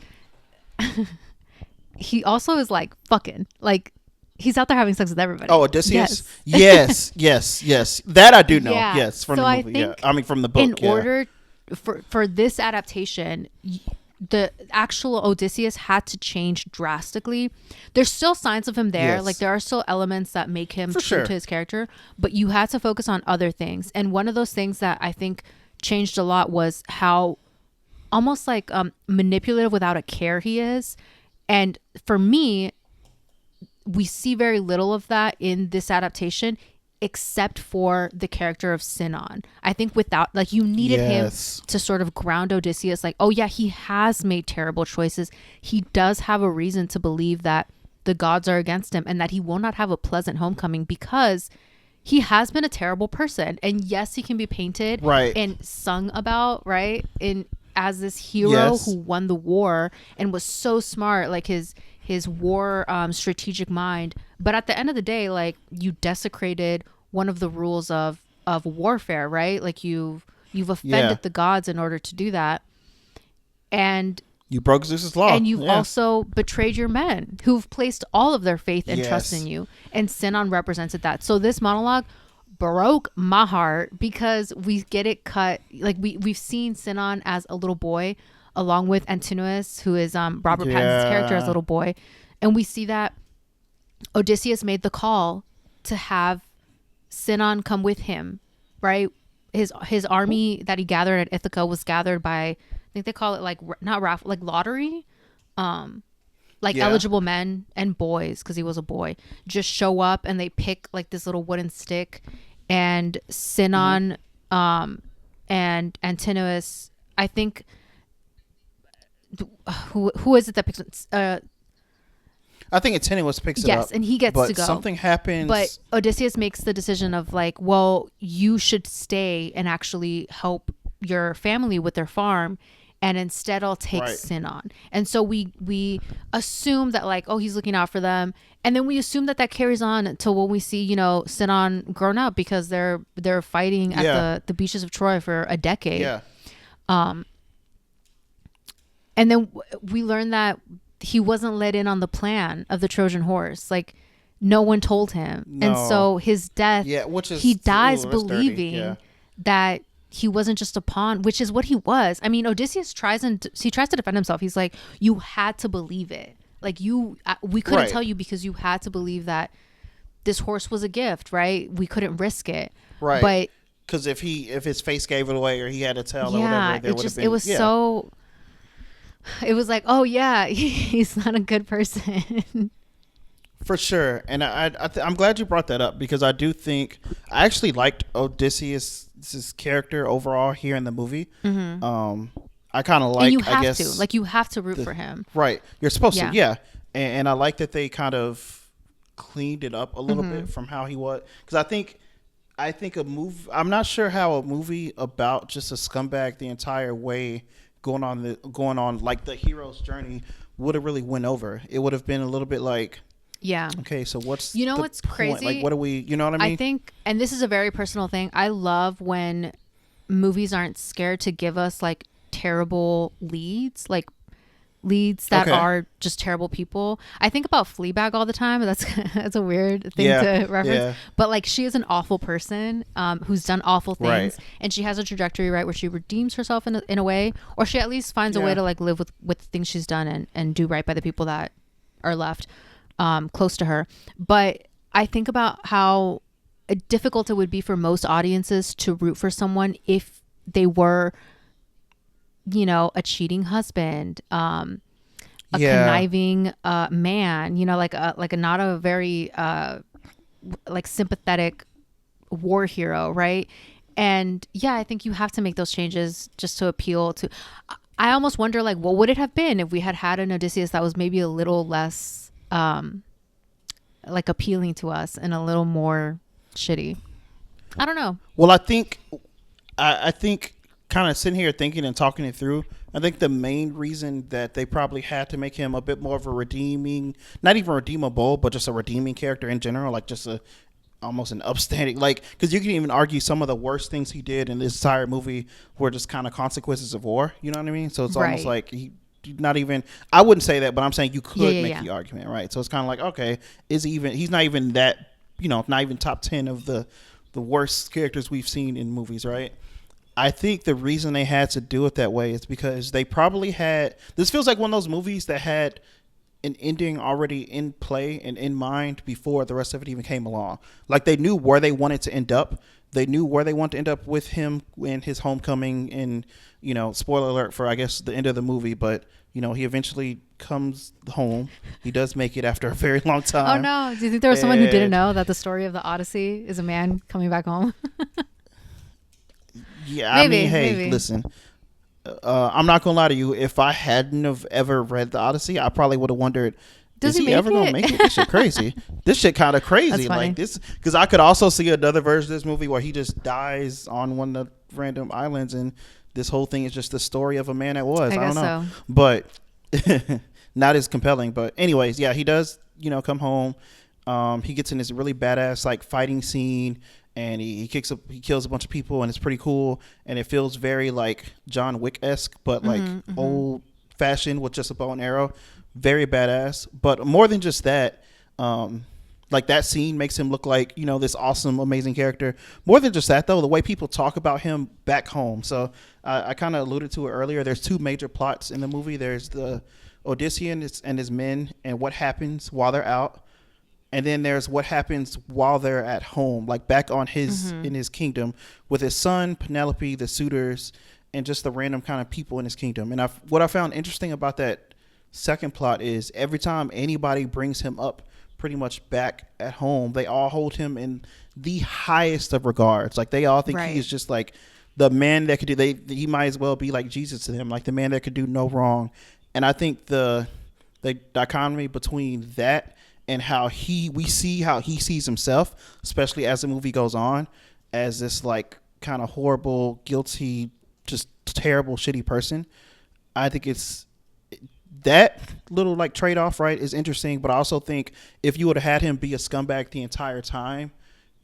S2: He also is like fucking like he's out there having sex with everybody.
S1: Oh, Odysseus. Yes. That I do know.
S2: Yeah.
S1: Yes, from
S2: So
S1: the
S2: I
S1: movie.
S2: think
S1: I mean, from the book.
S2: In order for this adaptation, the actual Odysseus had to change drastically. There's still signs of him there.
S1: Yes.
S2: Like there are still elements that make him
S1: For
S2: true
S1: sure.
S2: to his character, but you had to focus on other things. And one of those things that I think changed a lot was how almost like manipulative without a care he is. And for me, we see very little of that in this adaptation except for the character of Sinon. I think without like you needed him to sort of ground Odysseus like, oh yeah, he has made terrible choices. He does have a reason to believe that the gods are against him and that he will not have a pleasant homecoming because he has been a terrible person. And yes, he can be painted and sung about, right? As this hero who won the war and was so smart, like his war strategic mind. But at the end of the day, like you desecrated one of the rules of warfare, right? Like you've offended the gods in order to do that. And
S1: you broke Zeus's law.
S2: And you've also betrayed your men who've placed all of their faith and trust in you. And Sinon represented that. So this monologue broke my heart because we get it cut. Like we've seen Sinon as a little boy along with Antinous, who is Robert Pattinson's character as a little boy. And we see that Odysseus made the call to have Sinon come with him, right? His army that he gathered at Ithaca was gathered by, I think they call it like, not raffle, like lottery. Eligible men and boys, because he was a boy, just show up and they pick like this little wooden stick. And Sinon and Antinous, I think, who is it that picks
S1: I think Antinous picks it up.
S2: Yes, and he gets to go.
S1: Something happens.
S2: But Odysseus makes the decision of like, well, you should stay and actually help your family with their farm. And instead I'll take Sinon. And so we assume that like, oh, he's looking out for them. And then we assume that carries on until when we see, Sinon grown up because they're fighting at the beaches of Troy for a decade.
S1: Yeah.
S2: And then we learn that he wasn't let in on the plan of the Trojan horse. Like no one told him. No. And so his death, he dies believing that he wasn't just a pawn, which is what he was. I mean, Odysseus tries to defend himself. He's like, you had to believe it. Like we couldn't tell you because you had to believe that this horse was a gift, right? We couldn't risk it.
S1: Right.
S2: But
S1: because if his face gave it away or he had to tell or whatever, there would have been.
S2: It was so. It was like, oh yeah, he's not a good person.
S1: For sure, and I'm glad you brought that up because I do think I actually liked Odysseus' character overall here in the movie. Mm-hmm. I kind of like.
S2: And you have to root for him.
S1: Right, you're supposed to, yeah. And I like that they kind of cleaned it up a little bit from how he was because I think a movie. I'm not sure how a movie about just a scumbag the entire way going on like the hero's journey would have really went over. It would have been a little bit like, okay, so what's
S2: what's crazy?
S1: Like, what do we? You know what I mean?
S2: I think, and this is a very personal thing. I love when movies aren't scared to give us like terrible leads, like leads that are just terrible people. I think about Fleabag all the time. That's a weird thing to reference, but like she is an awful person who's done awful things, and she has a trajectory where she redeems herself in a way, or she at least finds a way to like live with the things she's done and do right by the people that are left close to her. But I think about how difficult it would be for most audiences to root for someone if they were, a cheating husband, a conniving man, like a not a very like sympathetic war hero, right? And I think you have to make those changes just to appeal to. I almost wonder, like, what would it have been if we had an Odysseus that was maybe a little less like appealing to us and a little more shitty. I don't know.
S1: Well, I think kind of sitting here thinking and talking it through, I think the main reason that they probably had to make him a bit more of a redeeming, not even redeemable, but just a redeeming character in general, like just a almost an upstanding, like, because you can even argue some of the worst things he did in this entire movie were just kind of consequences of war. You know what I mean? So it's almost like he not even, I wouldn't say that, but I'm saying you could make the argument, right? So it's kind of like, okay, is he even, he's not even that, not even top 10 of the worst characters we've seen in movies, right? I think the reason they had to do it that way is because they probably had, this feels like one of those movies that had an ending already in play and in mind before the rest of it even came along. Like they knew where they wanted to end up. They knew where they wanted to end up with him in his homecoming, and spoiler alert for I guess the end of the movie, but he eventually comes home. He does make it after a very long time.
S2: Oh no, do you think there was someone who didn't know that the story of the Odyssey is a man coming back home?
S1: Yeah, maybe, I mean, hey, maybe. Listen, I'm not gonna lie to you. If I hadn't have ever read the Odyssey, I probably would have wondered, is he ever gonna make it? This shit crazy. This shit kind of crazy. Like this, because I could also see another version of this movie where he just dies on one of the random islands, and this whole thing is just the story of a man that was. I don't know, but not as compelling. But anyways, yeah, he does. Come home. He gets in this really badass like fighting scene. And he kills a bunch of people, and it's pretty cool. And it feels very like John Wick-esque, but like old fashioned with just a bow and arrow. Very badass. But more than just that, like that scene makes him look like, this awesome, amazing character. More than just that, though, the way people talk about him back home. So I kind of alluded to it earlier. There's two major plots in the movie. There's the Odyssean and his men and what happens while they're out. And then there's what happens while they're at home, like back on in his kingdom with his son, Penelope, the suitors, and just the random kind of people in his kingdom. And what I found interesting about that second plot is every time anybody brings him up pretty much back at home, they all hold him in the highest of regards. Like they all think he is just like the man that could do, he might as well be like Jesus to them, like the man that could do no wrong. And I think the dichotomy between that and how we see how he sees himself, especially as the movie goes on, as this like kind of horrible, guilty, just terrible, shitty person. I think it's that little like trade-off, right, is interesting. But I also think if you would have had him be a scumbag the entire time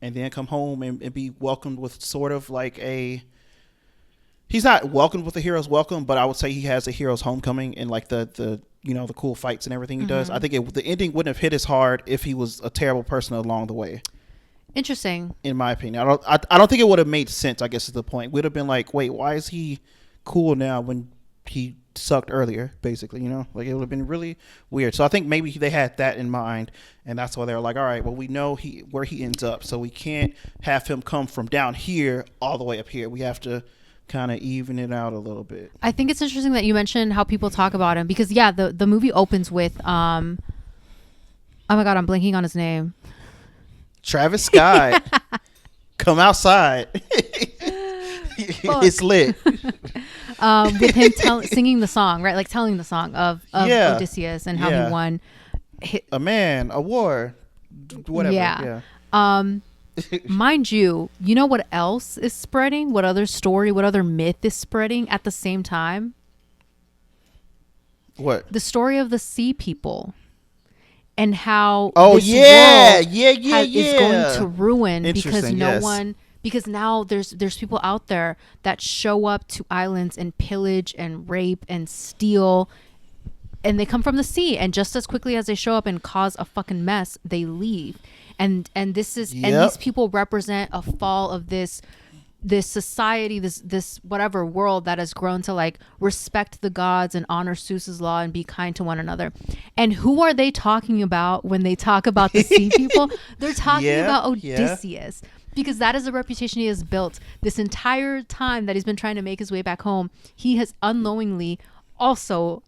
S1: and then come home and be welcomed with sort of like he's not welcomed with a hero's welcome, but I would say he has a hero's homecoming and like the the cool fights and everything he does. I think the ending wouldn't have hit as hard if he was a terrible person along the way.
S2: Interesting.
S1: In my opinion, I don't think it would have made sense. I guess is the point. We'd have been like, wait, why is he cool now when he sucked earlier? Basically, like it would have been really weird. So I think maybe they had that in mind, and that's why they were like, all right, well, we know where he ends up, so we can't have him come from down here all the way up here. We have to kind of even it out a little bit.
S2: I think it's interesting that you mentioned how people talk about him because the movie opens with oh my god, I'm blanking on his name.
S1: Travis Scott. Come outside. It's lit.
S2: With him singing the song, right? Like telling the song of Odysseus and how he won
S1: a man, a war, whatever. Yeah.
S2: Mind you, what else is spreading? What other story, what other myth is spreading at the same time?
S1: What?
S2: The story of the sea people and how
S1: this world
S2: is going to ruin because because now there's people out there that show up to islands and pillage and rape and steal, and they come from the sea, and just as quickly as they show up and cause a fucking mess, they leave. And this is and these people represent a fall of this society, this whatever world that has grown to like respect the gods and honor Zeus's law and be kind to one another. And who are they talking about when they talk about the sea people? They're talking about Odysseus. Because that is the reputation he has built this entire time that he's been trying to make his way back home. He has unknowingly also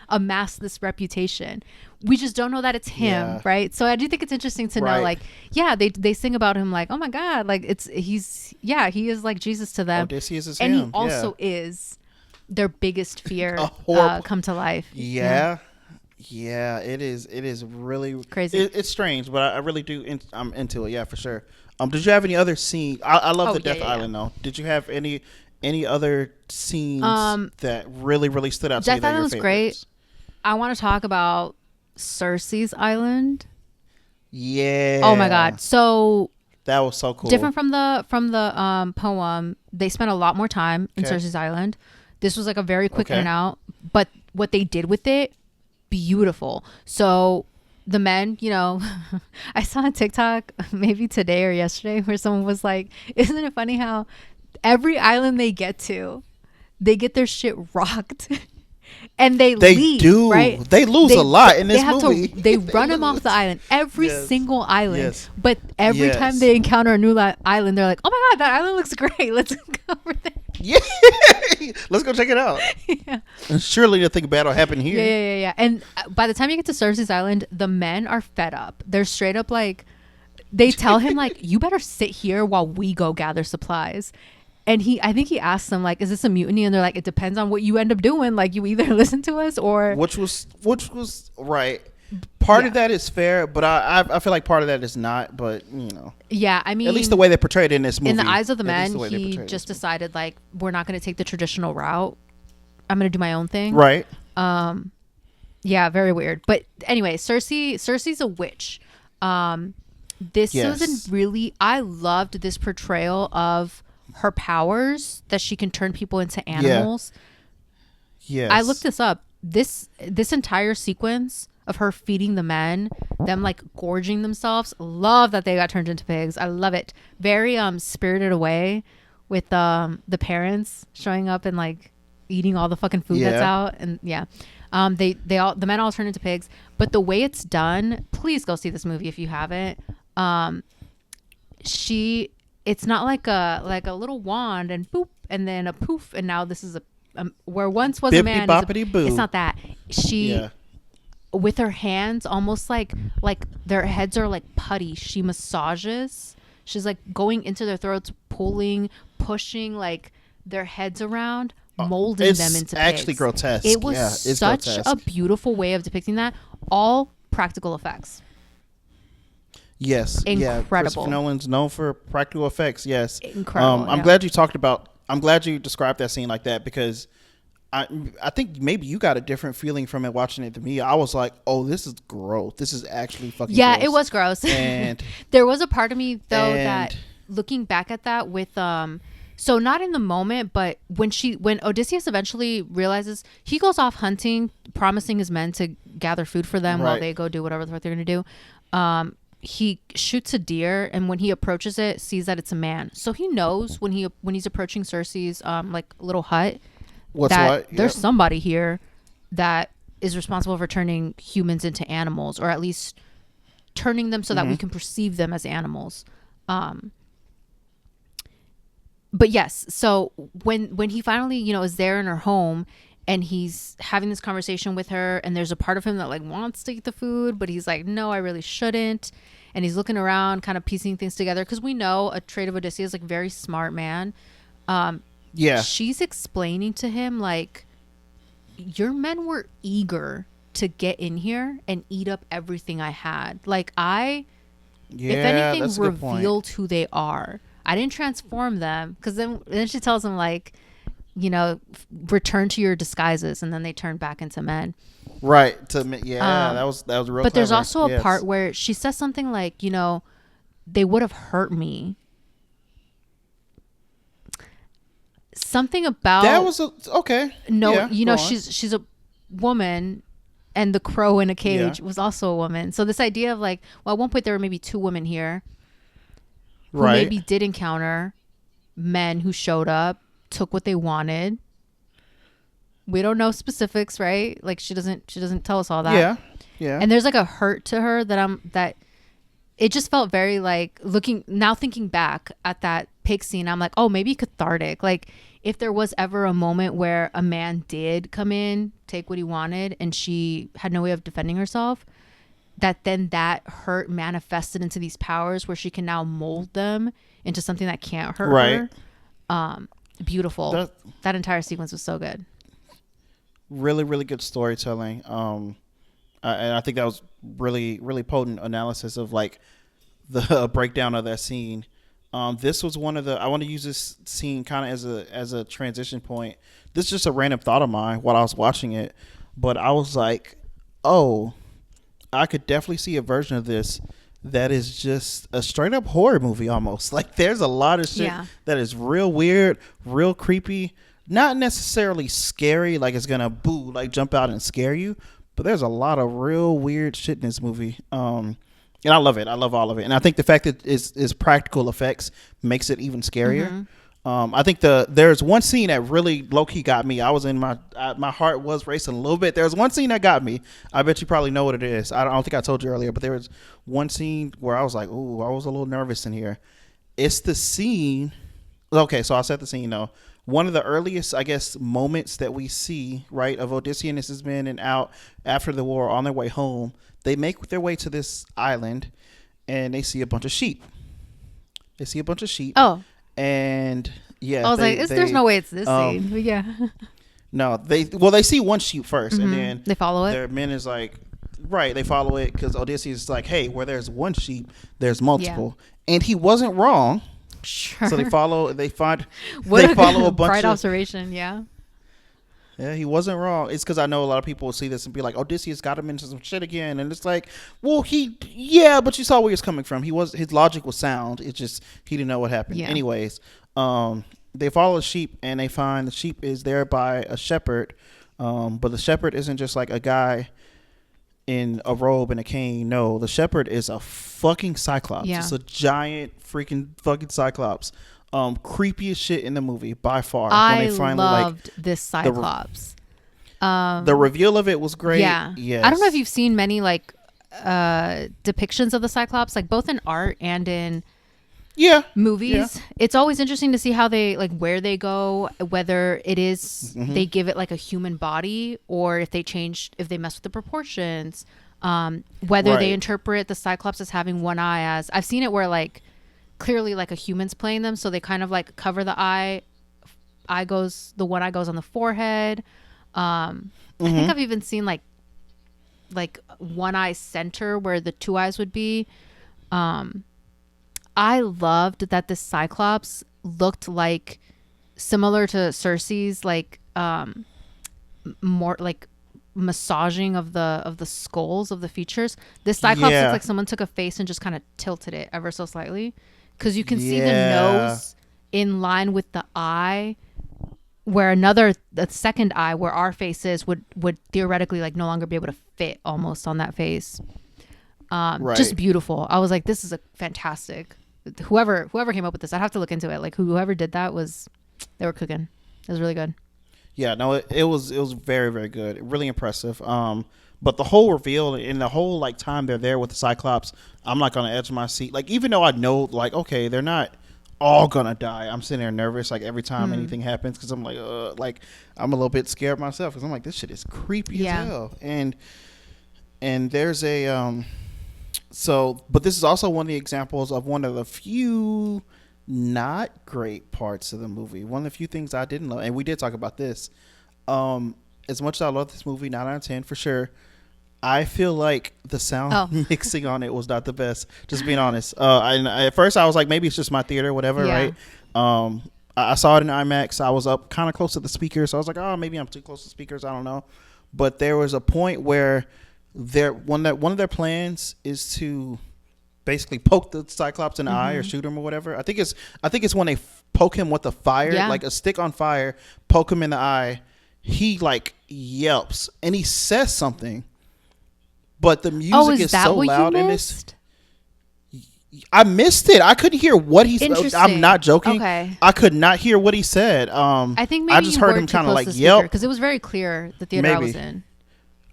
S2: amassed this reputation. We just don't know that it's him, right? So I do think it's interesting to know, like, they sing about him like, oh my god, like he is like Jesus to them. Odysseus is and him. He also is their biggest fear come to life.
S1: Yeah. Yeah, it is. It is really.
S2: Crazy.
S1: It's strange, but I really do. I'm into it. Yeah, for sure. Did you have any other scene? I love
S2: Oh
S1: the
S2: yeah,
S1: Death
S2: yeah, yeah.
S1: Island though. Did you have any other scenes
S2: Um,
S1: that really stood out to you
S2: Death
S1: that are
S2: Island
S1: your
S2: was great.
S1: favorites?
S2: I want to talk about Cersei's Island. Oh my
S1: Yeah,
S2: god. So
S1: that was so cool.
S2: different from the poem. They spent a lot more time in
S1: Okay.
S2: Cersei's Island. This was like a very quick in and
S1: Okay.
S2: out, but what they did with it, beautiful. So the men, I saw a TikTok maybe today or yesterday where someone was like, "Isn't it funny how every island they get to, they get their shit rocked." And they
S1: They
S2: leave,
S1: do.
S2: right?
S1: They lose a lot in
S2: They
S1: this
S2: have
S1: movie.
S2: to they
S1: They
S2: run him off the
S1: lose.
S2: island, every
S1: Yes.
S2: single island.
S1: Yes.
S2: But every time
S1: Yes.
S2: they encounter a new island, they're like, "Oh my god, that island looks great. Let's go over there."
S1: Yeah. Let's go check it out.
S2: Yeah.
S1: And surely nothing bad will happen here.
S2: Yeah. And by the time you get to Cersei's Island, the men are fed up. They're straight up like, they tell him like, "You better sit here while we go gather supplies." And I think he asks them like, "Is this a mutiny?" And they're like, "It depends on what you end up doing. Like, you either listen to us or."
S1: Which was right. Part
S2: Yeah.
S1: of that is fair, but I feel like part of that is not. But
S2: Yeah, I mean,
S1: at least the way they portrayed it in this movie.
S2: in the eyes of the
S1: at least
S2: men,
S1: the way they
S2: he
S1: portrayed it
S2: just
S1: in this
S2: decided like, we're not going to take the traditional route. I'm going to do my own thing.
S1: movie. Right.
S2: Yeah, very weird. But anyway, Cersei's a witch. This
S1: Yes.
S2: was really, I loved this portrayal of her powers, that she can turn people into animals.
S1: Yes.
S2: I looked this up. This entire sequence of her feeding the men, them like gorging themselves. Love that they got turned into pigs. I love it. Very Spirited Away, with the parents showing up and like eating all the fucking food that's
S1: Yeah.
S2: out. And yeah. The men all turn into pigs. But the way it's done, please go see this movie if you haven't. It's not like a little wand and boop and then a poof and now this is a where once was a man is
S1: Bippity boppity boo.
S2: it's not that. She
S1: Yeah.
S2: with her hands, almost like their heads are like putty, she massages. She's like going into their throats, pulling, pushing like their heads around, molding
S1: It's
S2: them into
S1: actually
S2: pigs.
S1: grotesque.
S2: It was
S1: Yeah, it's
S2: such
S1: grotesque.
S2: a beautiful way of depicting that. All practical effects.
S1: Yes. Yeah.
S2: Incredible.
S1: Christopher Nolan's known for practical effects. Yes.
S2: Incredible,
S1: I'm
S2: yeah.
S1: glad you talked about. I'm glad you described that scene like that because I think maybe you got a different feeling from it watching it than me. I was like, oh, this is gross. This is actually fucking
S2: Yeah,
S1: gross.
S2: it was gross.
S1: And
S2: there was a part of me though
S1: and-
S2: that looking back at that with so not in the moment, but when Odysseus eventually realizes, he goes off hunting, promising his men to gather food for them while
S1: Right.
S2: they go do whatever the fuck they're gonna do. He shoots a deer, and when he approaches it, sees that it's a man. So he knows when he's approaching Cersei's like little hut,
S1: what's
S2: that
S1: what?
S2: there's
S1: Yep.
S2: somebody here that is responsible for turning humans into animals, or at least turning them so that we can perceive them as animals. But yes, so when he finally is there in her home, and he's having this conversation with her, and there's a part of him that like wants to eat the food, but he's like, no, I really shouldn't. And he's looking around, kind of piecing things together, because we know a trait of Odysseus, like very smart man.
S1: Yeah.
S2: She's explaining to him like, your men were eager to get in here and eat up everything I had. Like
S1: Yeah.
S2: if anything,
S1: that's a good point.
S2: revealed who they are. I didn't transform them, because then she tells him like, return to your disguises, and then they turn back into men.
S1: Right. That was real.
S2: But there's
S1: clever.
S2: also a
S1: Yes.
S2: part where she says something like, they would have hurt me. Something about
S1: That was okay.
S2: no,
S1: Yeah, go on.
S2: she's a woman, and the crow in a cage
S1: Yeah.
S2: was also a woman. So this idea of like, well, at one point there were maybe two women here who
S1: right.
S2: maybe did encounter men who showed up, took what they wanted. We don't know specifics, right? Like she doesn't tell us all that.
S1: Yeah. Yeah.
S2: And there's like a hurt to her that it just felt very like thinking back at that pig scene, I'm like, oh, maybe cathartic. Like if there was ever a moment where a man did come in, take what he wanted, and she had no way of defending herself, that hurt manifested into these powers where she can now mold them into something that can't hurt
S1: Right.
S2: her. Beautiful. That entire sequence was so good.
S1: Really, really good storytelling. And I think that was really really potent analysis of like the breakdown of that scene. This was one of the. I want to use this scene kind of as a transition point. This is just a random thought of mine while I was watching it, but I was like, oh, I could definitely see a version of this that is just a straight up horror movie almost. Like there's a lot of shit that is real weird, real creepy, not necessarily scary, like it's gonna like jump out and scare you, but there's a lot of real weird shit in this movie. And I love it. I love all of it. And I think the fact that it's practical effects makes it even scarier. I think there's one scene that really low key got me. I was in my heart was racing a little bit. There's one scene that got me. I bet you probably know what it is. I don't think I told you earlier, but there was one scene where I was like, ooh, I was a little nervous in here. It's the scene. Okay, so I'll set the scene though. One of the earliest, I guess, moments that we see, right, of Odysseus' men and out after the war on their way home, they make their way to this island and they see a bunch of sheep. They see a bunch of sheep.
S2: Oh.
S1: And yeah,
S2: I was there's no way it's this scene. But yeah.
S1: No, they see one sheep 1st and then
S2: they follow it.
S1: Their men is like, right, they follow it because Odysseus is like, hey, where there's one sheep, there's multiple, and he wasn't wrong.
S2: Sure.
S1: So they follow a bunch
S2: bright
S1: of
S2: observation. Yeah.
S1: Yeah, he wasn't wrong. It's because I know a lot of people will see this and be like, Odysseus got him into some shit again. And it's like, well, but you saw where he was coming from. His logic was sound. It's just, he didn't know what happened. Yeah. Anyways, they follow the sheep and they find the sheep is there by a shepherd. But the shepherd isn't just like a guy in a robe and a cane. No, the shepherd is a fucking cyclops. Yeah. It's a giant freaking fucking cyclops. Creepiest shit in the movie by far.
S2: I loved this cyclops.
S1: The reveal of it was great.
S2: Yeah. Yes. I don't know if you've seen many like depictions of the cyclops, like both in art and in movies. Yeah. It's always interesting to see how they like where they go, whether it is they give it like a human body or if they mess with the proportions. Whether they interpret the cyclops as having one eye as I've seen it where like clearly like a human's playing them, so they kind of like cover the eye. The one eye goes on the forehead. I think I've even seen like one eye center where the two eyes would be. I loved that the cyclops looked like similar to Circe's like more like massaging of the skulls of the features. This cyclops looks like someone took a face and just kind of tilted it ever so slightly. Because you can see the nose in line with the eye, where the second eye, where our face is, would theoretically like no longer be able to fit almost on that face. Just beautiful. I was like, this is a fantastic. Whoever came up with this, I'd have to look into it. Like whoever did that they were cooking. It was really good.
S1: Yeah, no, it was very very good. Really impressive. But the whole reveal and the whole like time they're there with the Cyclops, I'm like on the edge of my seat. Like even though I know like okay they're not all gonna die, I'm sitting there nervous like every time anything happens because I'm like I'm a little bit scared myself because I'm like this shit is creepy as hell. And there's a but this is also one of the examples of one of the few not great parts of the movie. One of the few things I didn't love, and we did talk about this. As much as I love this movie, 9 out of 10 for sure. I feel like the sound mixing on it was not the best. Just being honest. At first I was like, maybe it's just my theater, whatever, right? I saw it in IMAX. I was up kind of close to the speakers, so I was like, oh, maybe I'm too close to speakers. I don't know. But there was a point where one of their plans is to basically poke the Cyclops in the eye or shoot him or whatever. I think it's when they poke him with a fire, like a stick on fire, poke him in the eye. He like yelps and he says something, but the music is so loud in this. I missed it. I couldn't hear what he said. I'm not joking. Okay. I could not hear what he said.
S2: I think maybe I just heard him kind of like yelp because it was very clear the theater I was in.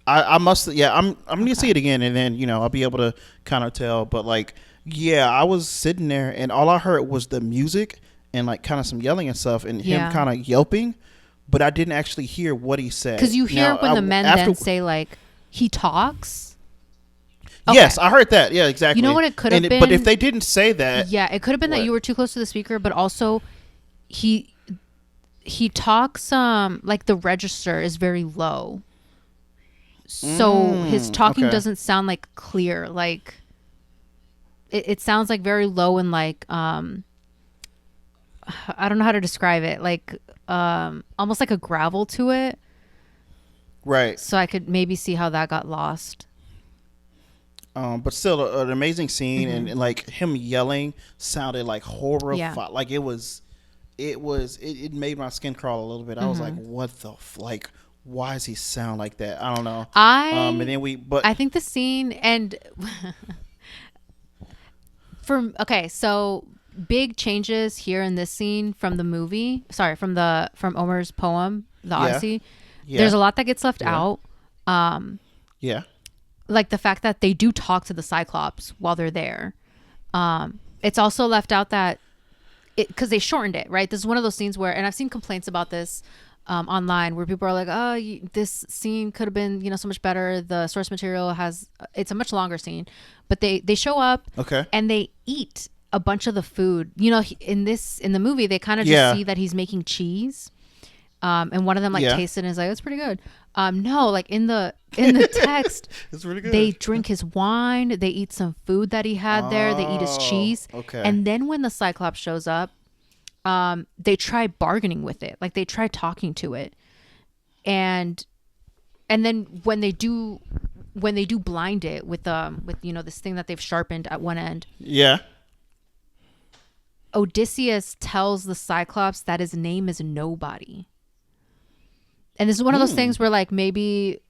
S1: I must. Yeah, I'm gonna see it again and then I'll be able to kind of tell. But like, yeah, I was sitting there and all I heard was the music and like kind of some yelling and stuff and him kind of yelping. But I didn't actually hear what he said.
S2: Because you hear when the men then say, like, he talks?
S1: Okay. Yes, I heard that. Yeah, exactly.
S2: You know what it could have been?
S1: But if they didn't say that...
S2: Yeah, it could have been that you were too close to the speaker, but also he talks, like, the register is very low. So his talking
S1: Okay.
S2: doesn't sound like clear. Like it sounds like very low and like I don't know how to describe it. Like almost like a gravel to it.
S1: Right.
S2: So I could maybe see how that got lost.
S1: But still, an amazing scene,
S2: Mm-hmm.
S1: and like him yelling sounded like horrified.
S2: Yeah.
S1: Like it made my skin crawl a little bit. I was like, what the like? Why does he sound like that? I don't know. And then
S2: I think the scene and so big changes here in this scene from the movie. Sorry, from Omer's poem, The Odyssey.
S1: Yeah.
S2: There's a lot that gets left
S1: Yeah.
S2: out.
S1: Yeah.
S2: Like the fact that they do talk to the Cyclops while they're there. It's also left out that because they shortened it, right? This is one of those scenes where, and I've seen complaints about this online, where people are like, "Oh, this scene could have been, so much better. The source material it's a much longer scene," but they show up,
S1: Okay.
S2: and they eat a bunch of the food. In the movie, they kind of just see that he's making cheese, and one of them tastes it and is like, "That's pretty good." No, like in the text,
S1: It's really good.
S2: they drink his wine, they eat some food that he had there, they eat his cheese.
S1: Okay.
S2: And then when the Cyclops shows up, they try bargaining with it. Like they try talking to it. And then when they do blind it with this thing that they've sharpened at one end,
S1: Yeah.
S2: Odysseus tells the Cyclops that his name is Nobody. And this is one of those things where like maybe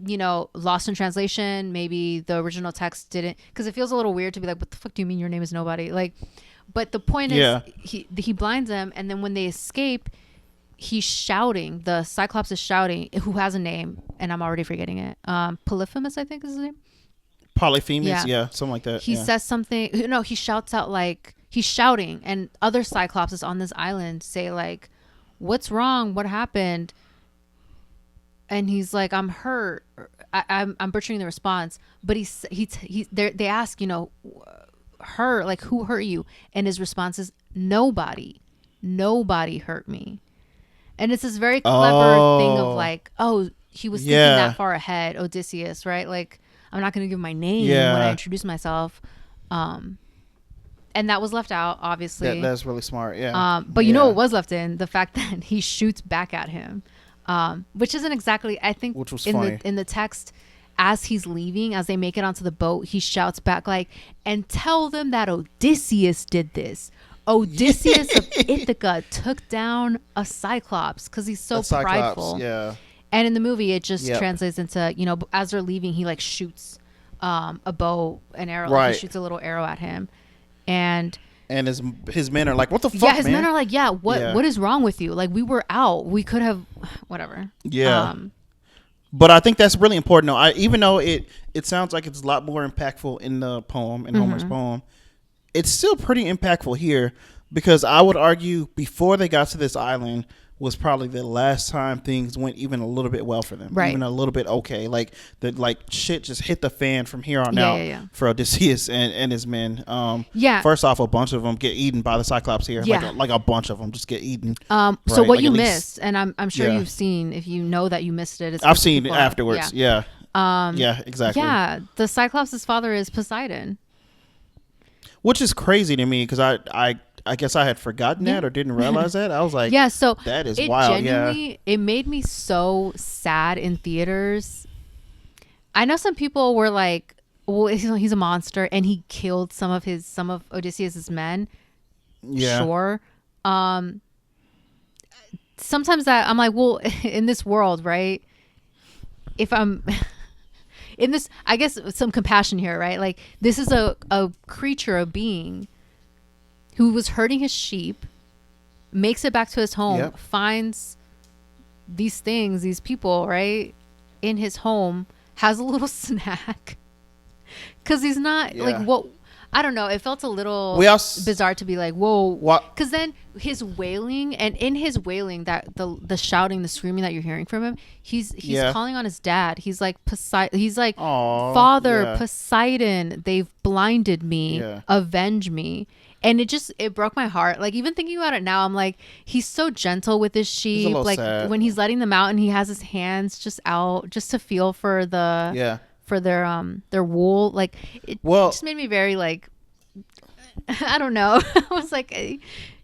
S2: lost in translation, maybe the original text didn't, because it feels a little weird to be like, what the fuck do you mean your name is Nobody? Like, but the point is he blinds them, and then when they escape, he's shouting, the Cyclops is shouting, who has a name, and I'm already forgetting it. Polyphemus, I think is his name.
S1: Polyphemus, yeah, something like that.
S2: He says something, he shouts out, like he's shouting, and other Cyclopses on this island say like, what's wrong? What happened? And he's like, I'm hurt. I'm butchering the response, but they ask, her, like, who hurt you? And his response is, nobody hurt me. And it's this very clever thing of like, oh, he was thinking that far ahead, Odysseus, right? Like, I'm not going to give my name when I introduce myself. And that was left out, obviously.
S1: That's really smart. Yeah.
S2: But what was left in? The fact that he shoots back at him. Which isn't exactly, I think,
S1: which was
S2: funny. In the text, as he's leaving, as they make it onto the boat, he shouts back like, and tell them that Odysseus did this. Odysseus of Ithaca took down a Cyclops because he's so prideful.
S1: Yeah.
S2: And in the movie, it just translates into, as they're leaving, he like shoots a bow, an arrow.
S1: Right.
S2: Like, he shoots a little arrow at him. And
S1: his men are like, what the fuck,
S2: yeah, his
S1: man?
S2: men are like, what is wrong with you? Like, we were out. We could have, whatever.
S1: Yeah. But I think that's really important, though. Even though it sounds like it's a lot more impactful in the poem, in Homer's poem, it's still pretty impactful here, because I would argue before they got to this island was probably the last time things went even a little bit well for them.
S2: Right.
S1: Even a little bit okay. Like shit just hit the fan from here on out for Odysseus and his men. First off, a bunch of them get eaten by the Cyclops here.
S2: Yeah.
S1: Like a bunch of them just get eaten.
S2: So what like you missed, and I'm sure you've seen, if you know that you missed it.
S1: I've seen it afterwards. Yeah. Exactly.
S2: Yeah. The Cyclops' father is Poseidon.
S1: Which is crazy to me, because I guess I had forgotten that or didn't realize that. I was like,
S2: so
S1: that is wild.
S2: It made me so sad in theaters. I know some people were like, well, he's a monster and he killed some of Odysseus's men.
S1: Yeah.
S2: Sure. Sometimes I'm like, well, in this world, right? If I'm in this, I guess some compassion here, right? Like, this is a creature, a being who was herding his sheep, makes it back to his home, finds these things, these people, right, in his home, has a little snack. Because he's not, like, what... I don't know. It felt a little bizarre to be like, whoa. Because then his wailing, and in his wailing, that the shouting, the screaming that you're hearing from him, he's calling on his dad. He's like, Poseidon. He's like, Father, Poseidon, they've blinded me. Avenge me. And it broke my heart. Like, even thinking about it now, I'm like, he's so gentle with his
S1: It's a
S2: sheep.
S1: little
S2: Like,
S1: sad.
S2: when he's letting them out and he has his hands just out just to feel for
S1: Yeah.
S2: their wool. Like, it
S1: Well,
S2: just made me very, like, I don't know. I was like,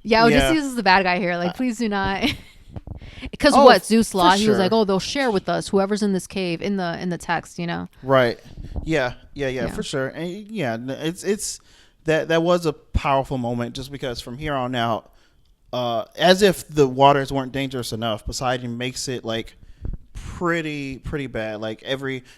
S2: yeah, Odysseus is the bad guy here. Like, please do not. Because what Zeus law? He was like, oh, they'll share with us whoever's in this cave in the text, you know.
S1: Right. Yeah, for sure. And yeah, it's that was a powerful moment, just because from here on out, as if the waters weren't dangerous enough, Poseidon makes it like pretty bad. Like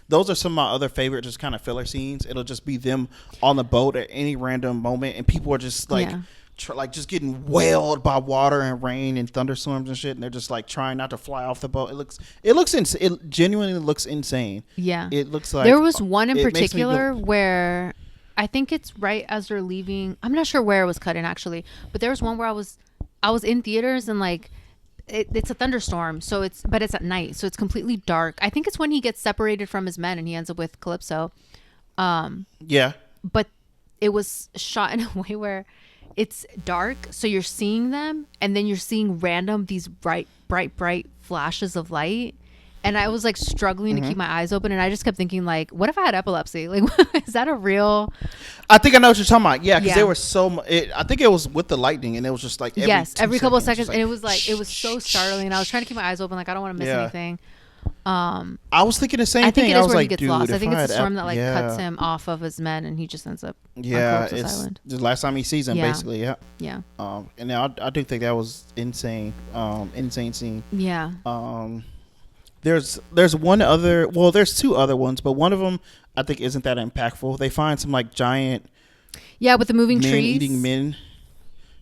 S1: those are some of my other favorite just kind of filler scenes. It'll just be them on the boat at any random moment, and people are just like. Yeah. Like just getting whaled by water and rain and thunderstorms and shit, and they're just like trying not to fly off the boat. It genuinely looks insane.
S2: Yeah,
S1: it looks like
S2: there was one in particular where I think it's right as they're leaving. I'm not sure where it was cut in actually, but there was one where I was in theaters and like it's a thunderstorm, but it's at night, so it's completely dark. I think it's when he gets separated from his men and he ends up with Calypso.
S1: Yeah,
S2: but it was shot in a way where it's dark, so you're seeing them, and then you're seeing these bright flashes of light. And I was like struggling to keep my eyes open, and I just kept thinking, like, what if I had epilepsy? Like, is that a real?
S1: I think I know what you're talking about. Yeah, because there was so much. I think it was with the lightning, and it was just like
S2: every couple of seconds, and it was so startling. And I was trying to keep my eyes open, like I don't want to miss anything.
S1: I was thinking the same thing.
S2: I think it is
S1: I was
S2: where
S1: like,
S2: he gets
S1: dude,
S2: lost. I think it's the storm that like cuts him off of his men, and he just ends up on Calypso's island.
S1: The last time he sees him, basically.
S2: Yeah.
S1: And now I do think that was insane. Insane scene.
S2: Yeah.
S1: There's one other. Well, there's two other ones, but one of them I think isn't that impactful. They find some like giant.
S2: Yeah, with the moving trees.
S1: Eating men.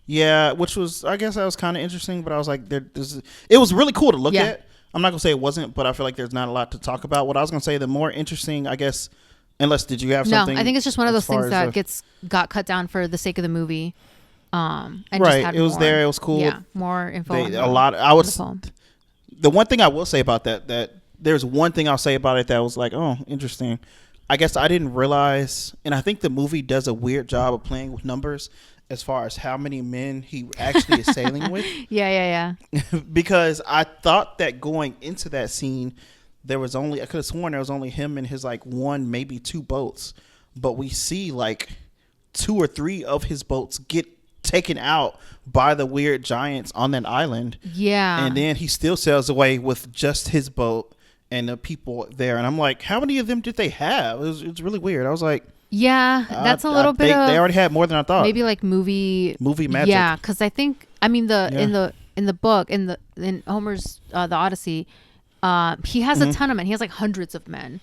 S1: Yeah, which was, I guess that was kind of interesting, but I was like, it was really cool to look at. I'm not gonna say it wasn't, but I feel like there's not a lot to talk about. What I was gonna say, the more interesting, I guess, unless did you have something?
S2: No, I think it's just one of those things that got cut down for the sake of the movie. And
S1: right,
S2: just had
S1: it was
S2: more,
S1: there. It was cool.
S2: Yeah, more info.
S1: The one thing I will say about that there's one thing I'll say about it that was like, oh, interesting. I guess I didn't realize, and I think the movie does a weird job of playing with numbers as far as how many men he actually is sailing with.
S2: Yeah.
S1: Because I thought that going into that scene, I could have sworn there was only him and his like one, maybe two boats. But we see like 2 or 3 of his boats get taken out by the weird giants on that island.
S2: Yeah.
S1: And then he still sails away with just his boat and the people there. And I'm like, how many of them did they have? It's really weird. I was like,
S2: yeah, that's a little bit of.
S1: They already had more than I thought.
S2: Maybe like movie magic. Yeah, because I think in the book in Homer's the Odyssey, he has a ton of men. He has like hundreds of men,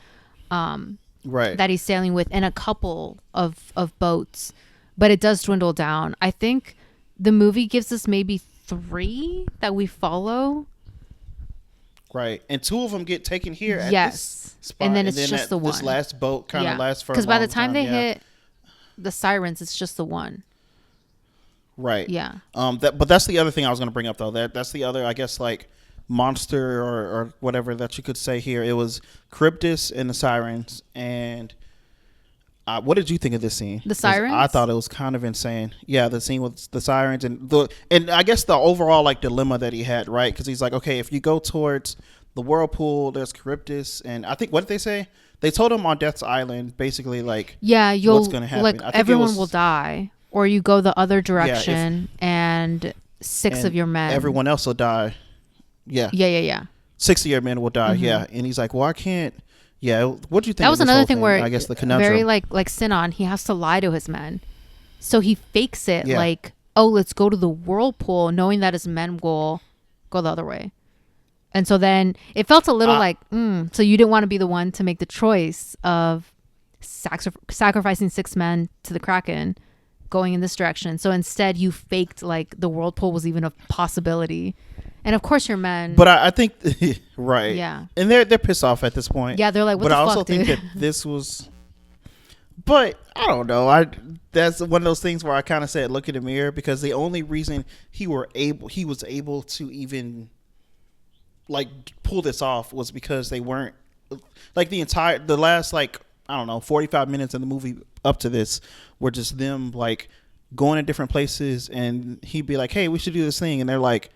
S1: right,
S2: that he's sailing with, and a couple of boats, but it does dwindle down. I think the movie gives us maybe 3 that we follow.
S1: Right, and 2 of them get taken here. At this spot,
S2: and then it's just the one.
S1: This last boat kind of lasts for
S2: because by the time they hit the sirens, it's just the one.
S1: Right.
S2: Yeah.
S1: But that's the other thing I was going to bring up though. That's the other, I guess, like monster or whatever that you could say here. It was Charybdis and the sirens. And what did you think of this scene?
S2: The sirens?
S1: I thought it was kind of insane. Yeah, the scene with the sirens and I guess the overall like dilemma that he had, right? Because he's like, okay, if you go towards the whirlpool, there's Charybdis, and I think, what did they say? They told him on Death's Island, basically, like, what's going to happen.
S2: Like, everyone will die, or you go the other direction, and 6 of your men.
S1: Everyone else will die. Yeah. 6 of your men will die. Mm-hmm. Yeah, and he's like, well, I can't. Yeah, what do you think?
S2: That was another thing where,
S1: I guess, the conundrum.
S2: Very like Sinon, he has to lie to his men, so he fakes it like, oh, let's go to the whirlpool, knowing that his men will go the other way. And so then it felt a little like, so you didn't want to be the one to make the choice of sacrificing 6 men to the Kraken, going in this direction. So instead, you faked like the whirlpool was even a possibility. And of course, your men.
S1: But I think, right.
S2: Yeah.
S1: And they're pissed off at this point.
S2: Yeah, they're like, what the fuck, dude? But I also think that
S1: this was. But I don't know. That's one of those things where I kind of said, look in the mirror, because the only reason he was able to even like pull this off was because they weren't like the last like, I don't know, 45 minutes of the movie up to this were just them like going to different places, and he'd be like, "Hey, we should do this thing," and they're like,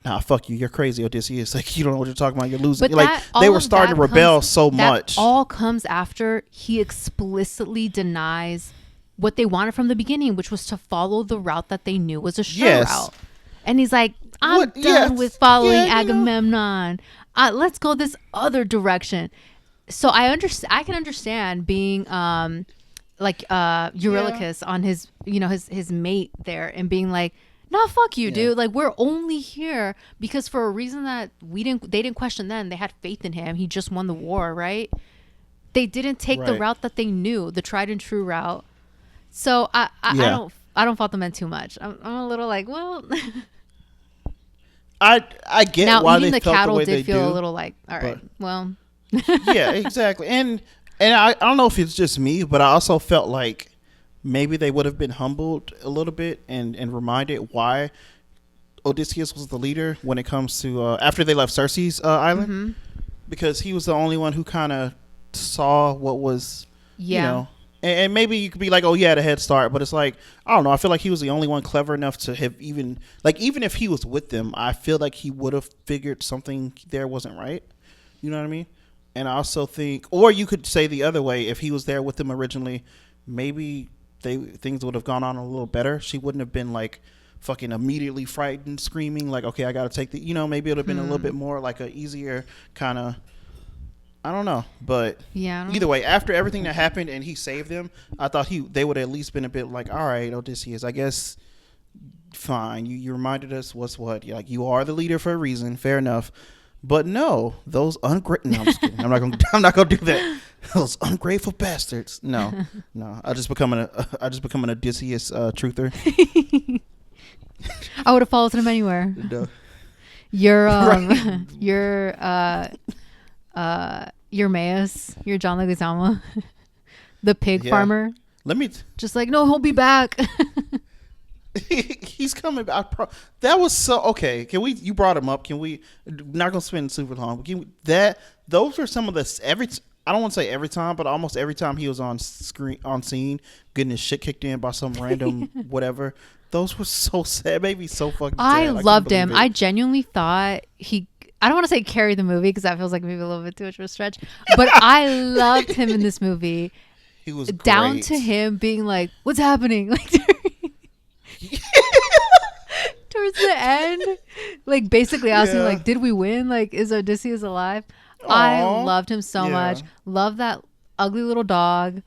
S1: "Nah, fuck you, you're crazy, Odysseus. Like, you don't know what you're talking about. You're losing."
S2: But
S1: Like,
S2: that,
S1: they
S2: all
S1: were
S2: of
S1: starting to
S2: that
S1: rebel
S2: comes,
S1: so
S2: that
S1: much.
S2: all comes after he explicitly denies what they wanted from the beginning, which was to follow the route that they knew was a sure
S1: Yes.
S2: route. And he's like, I'm
S1: What-
S2: done
S1: yes.
S2: with following
S1: Yeah, you know.
S2: Agamemnon. Let's go this other direction. So I can understand being Eurylochus on his his mate there and being like, nah, fuck you, dude. Like, we're only here because for a reason that they didn't question then. They had faith in him. He just won the war, right? They didn't take the
S1: Right.
S2: route that they knew, the tried and true route. So I don't fault the men too much. I'm a little like, well,
S1: I get
S2: now
S1: why
S2: eating
S1: they
S2: the
S1: felt
S2: cattle
S1: the way
S2: did
S1: they
S2: feel
S1: do.
S2: a little like, all right, well,
S1: Yeah, exactly. And I don't know if it's just me, but I also felt like maybe they would have been humbled a little bit and reminded why Odysseus was the leader when it comes to after they left Circe's island,
S2: Mm-hmm.
S1: because he was the only one who kind of saw what was, you know. And maybe you could be like, oh, he had a head start, but it's like, I don't know. I feel like he was the only one clever enough to have even if he was with them, I feel like he would have figured something there wasn't right. You know what I mean? And I also think, or you could say the other way, if he was there with them originally, maybe things would have gone on a little better. She wouldn't have been like fucking immediately frightened, screaming like, okay, I got to take the, maybe it would have been a little bit more like a easier kind of, I don't know. But either way, after everything that happened and he saved them, I thought they would have at least been a bit like, all right, Odysseus, I guess fine. You reminded us what's what. Like, you are the leader for a reason. Fair enough. But no, those ungrateful. No, I'm just kidding. I'm not gonna do that. Those ungrateful bastards. No. I just become an Odysseus truther.
S2: I would have followed him anywhere.
S1: No.
S2: You're you're Maius. You're John Leguizamo, the pig farmer.
S1: Let me
S2: just like, no, he'll be back.
S1: He's coming back. That was so okay. Can we? You brought him up. Can we? Not gonna spend super long. But can we, those were some of the I don't want to say every time, but almost every time he was on scene, getting his shit kicked in by some random whatever. Those were so sad. Made me so fucking sad.
S2: I loved him. I genuinely thought I don't want to say carry the movie because that feels like maybe a little bit too much of a stretch. But I loved him in this movie.
S1: He was
S2: down
S1: great.
S2: to him being like, "What's happening?" Like towards the end, like basically asking, like, "Did we win? Like, is Odysseus alive?" Aww. I loved him so much. Love that ugly little dog.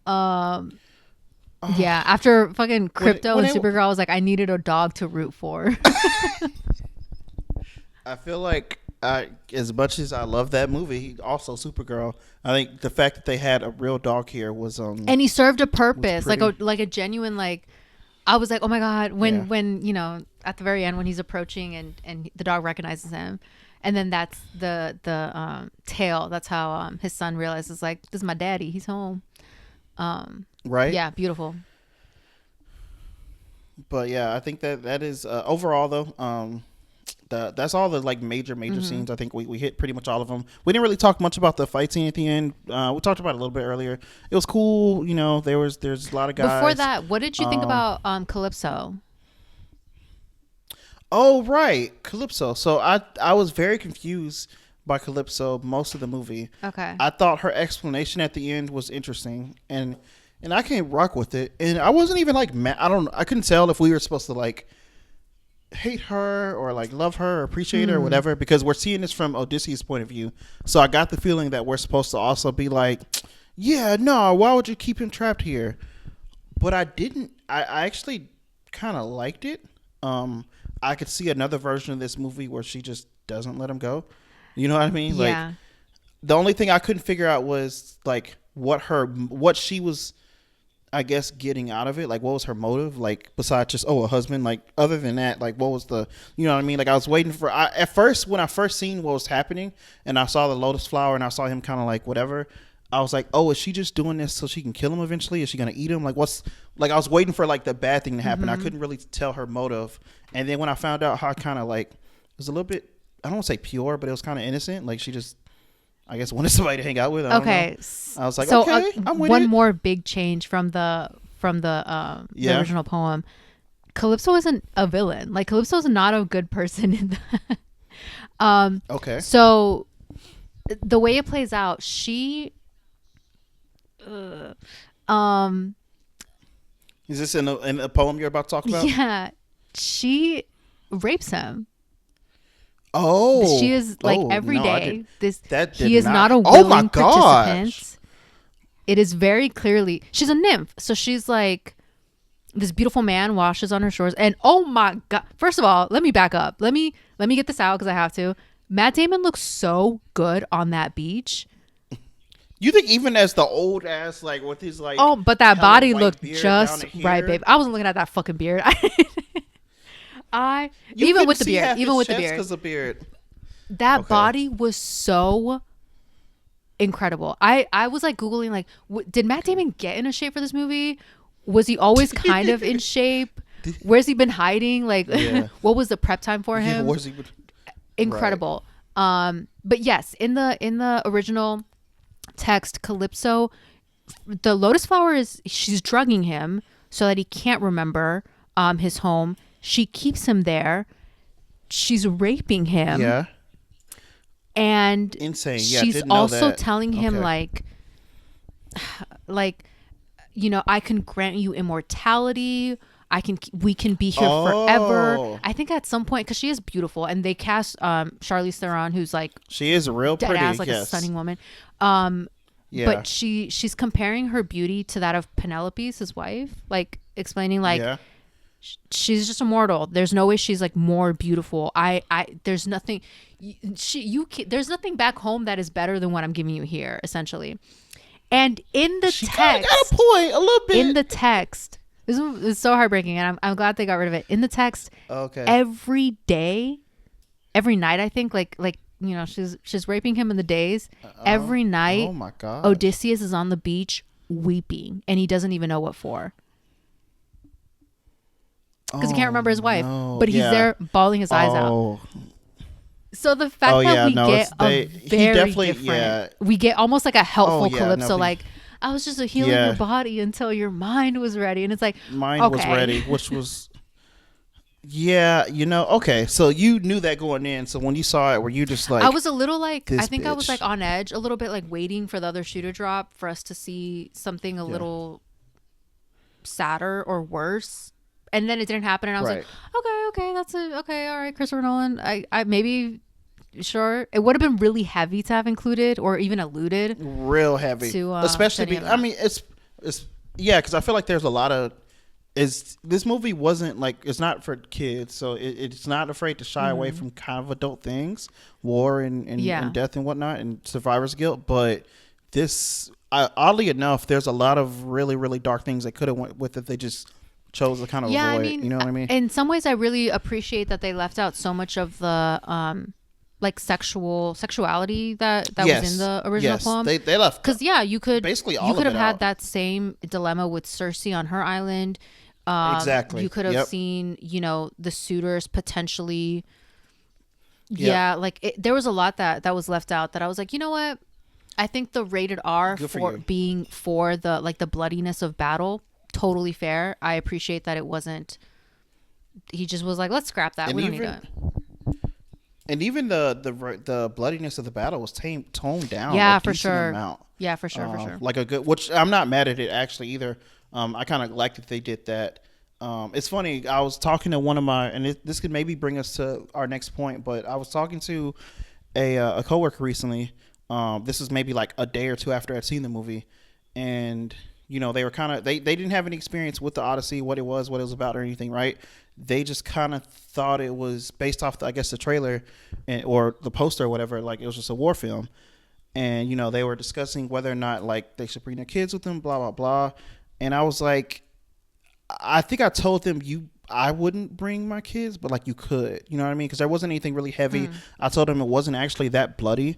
S2: Yeah, after fucking Crypto and Supergirl was like, I needed a dog to root for.
S1: I feel like as much as I love that movie, also Supergirl, I think the fact that they had a real dog here was
S2: and he served a purpose, like a genuine, like, I was like, oh my god, when at the very end when he's approaching and the dog recognizes him, and then that's the tail. That's how his son realizes, like, this is my daddy. He's home.
S1: Right.
S2: Yeah, beautiful.
S1: But yeah, I think that is overall though. That's all the like major scenes. I think we hit pretty much all of them. We didn't really talk much about the fight scene at the end. We talked about it a little bit earlier. It was cool. There's a lot of guys.
S2: Before that, what did you think about Calypso?
S1: Oh right, Calypso. So I was very confused by Calypso most of the movie.
S2: Okay.
S1: I thought her explanation at the end was interesting, and I can't rock with it. And I wasn't even like mad. I couldn't tell if we were supposed to like hate her or like love her or appreciate her or whatever, because we're seeing this from Odysseus' point of view. So I got the feeling that we're supposed to also be like, yeah, no, why would you keep him trapped here? But I didn't. I actually kind of liked it. I could see another version of this movie where she just doesn't let him go. You know what I mean?
S2: Yeah.
S1: Like, the only thing I couldn't figure out was like what she was, I guess, getting out of it. Like, what was her motive? Like, besides just, a husband? Like, other than that, like, what was the, you know what I mean? Like, I was waiting for, at first, when I first seen what was happening and I saw the lotus flower and I saw him kind of like whatever, I was like, oh, is she just doing this so she can kill him eventually? Is she going to eat him? Like, I was waiting for like the bad thing to happen. I couldn't really tell her motive. And then when I found out how kind of like, it was a little bit, I don't want to say pure, but it was kind of innocent. Like, she just, I guess, wanted somebody to hang out with. I was like, so, okay, I'm with
S2: one
S1: it.
S2: more big change from the from the
S1: Yeah.
S2: original poem, Calypso isn't a villain. Like Calypso's not a good person in the
S1: Okay.
S2: so the way it plays out, she uh, um
S1: Is this in a poem you're about to talk about?
S2: yeah, she rapes him.
S1: Oh.
S2: She is like every
S1: No, I
S2: day.
S1: did.
S2: This
S1: That did
S2: he is not a
S1: Oh my
S2: willing
S1: gosh.
S2: participant. It is very clearly she's a nymph, so she's like this beautiful man washes on her shores, and oh my god! First of all, let me back up. Let me get this out because I have to. Matt Damon looks so good on that beach.
S1: You think even as the old ass, like with his like,
S2: Oh, but that
S1: hella
S2: body
S1: white
S2: looked
S1: beard
S2: just
S1: down to
S2: right,
S1: here?
S2: babe. I wasn't looking at that fucking beard.
S1: You
S2: even
S1: couldn't
S2: with the
S1: see
S2: beard,
S1: half
S2: even
S1: his
S2: with the
S1: chest
S2: beard,
S1: 'cause of beard.
S2: that
S1: Okay.
S2: body was so incredible. I was like googling like, did Matt Damon get in a shape for this movie? Was he always kind of in shape? Where's he been hiding? Like,
S1: Yeah.
S2: what was the prep time for
S1: Yeah,
S2: him?
S1: where's he?
S2: Incredible. But yes, in the original text, Calypso, the lotus flower is she's drugging him so that he can't remember his home. She keeps him there. She's raping him.
S1: Yeah.
S2: And
S1: Insane. Yeah,
S2: she's
S1: didn't know
S2: also
S1: that.
S2: telling him
S1: Okay.
S2: like I can grant you immortality. We can be here
S1: Oh.
S2: forever. I think at some point, because she is beautiful, and they cast Charlize Theron, who's like
S1: She is real
S2: dead
S1: pretty.
S2: ass, like a
S1: Yes.
S2: stunning woman.
S1: Yeah.
S2: But she's comparing her beauty to that of Penelope's, his wife, like explaining like
S1: Yeah.
S2: she's just immortal. There's no way she's like more beautiful. There's nothing there's nothing back home that is better than what I'm giving you here, essentially. And in the
S1: She kinda
S2: text,
S1: got a point a little bit.
S2: in the text, this is so heartbreaking, and I'm glad they got rid of it. In the text,
S1: Okay.
S2: every day, every night, I think she's raping him in the days. Every night,
S1: Oh my god.
S2: Odysseus is on the beach weeping, and he doesn't even know what for. Because he can't remember his wife,
S1: no.
S2: but he's
S1: Yeah.
S2: there bawling his eyes out.
S1: Oh.
S2: So the fact
S1: Oh,
S2: that
S1: yeah,
S2: we
S1: no,
S2: get
S1: he
S2: very
S1: definitely-
S2: different,
S1: yeah.
S2: we get almost like a helpful
S1: Oh, yeah,
S2: Calypso,
S1: no,
S2: like I was just healing
S1: Yeah.
S2: your body until your mind was ready, and it's like
S1: Mine was
S2: okay.
S1: ready, which was. Yeah, okay. So you knew that going in. So when you saw it, were you just like?
S2: I was a little like I
S1: this
S2: think I was
S1: bitch.
S2: like on edge a little bit, like waiting for the other shoe to drop for us to see something a little sadder or worse. And then it didn't happen, and I was
S1: Right.
S2: like, okay, that's it. Okay, all right, Christopher Nolan. I maybe sure it would have been really heavy to have included or even alluded
S1: real heavy,
S2: to,
S1: especially.
S2: to any of
S1: I
S2: that.
S1: mean, it's yeah, because I feel like there's a lot of. This movie wasn't like it's not for kids, so it's not afraid to shy away from kind of adult things, war and death and whatnot, and survivor's guilt. But this, oddly enough, there's a lot of really really dark things they could have went with if they just chose to kind of avoid.
S2: I mean,
S1: you know what I mean?
S2: In some ways, I really appreciate that they left out so much of the like sexuality that
S1: Yes.
S2: was in the original poem.
S1: They left
S2: Because you could
S1: basically all
S2: you
S1: of
S2: could
S1: it
S2: have had
S1: out.
S2: that same dilemma with Cersei on her island.
S1: Exactly.
S2: You could have
S1: Yep.
S2: seen the suitors potentially.
S1: Yep.
S2: Yeah, like there was a lot that was left out that I was like, you know what? I think the rated R
S1: Good for
S2: for
S1: you.
S2: being for the like the bloodiness of battle, totally fair. I appreciate that it wasn't. He just was like, let's scrap that.
S1: And
S2: We don't need
S1: even-
S2: it.
S1: And even the bloodiness of the battle was toned down.
S2: Yeah,
S1: a
S2: for
S1: decent
S2: sure.
S1: amount.
S2: Yeah, for sure, for sure.
S1: Like a good, which I'm not mad at it actually either. I kind of liked that they did that. It's funny. I was talking to one of my, and this could maybe bring us to our next point, but I was talking to a coworker recently. This is maybe like a day or two after I'd seen the movie, and they were kind of they didn't have any experience with the Odyssey, what it was about, or anything, right? They just kind of thought it was based off, I guess, the trailer or the poster or whatever. Like it was just a war film, and they were discussing whether or not like they should bring their kids with them, blah blah blah. And I was like, I think I told them I wouldn't bring my kids, but like you could, you know what I mean? Because there wasn't anything really heavy. I told them it wasn't actually that bloody,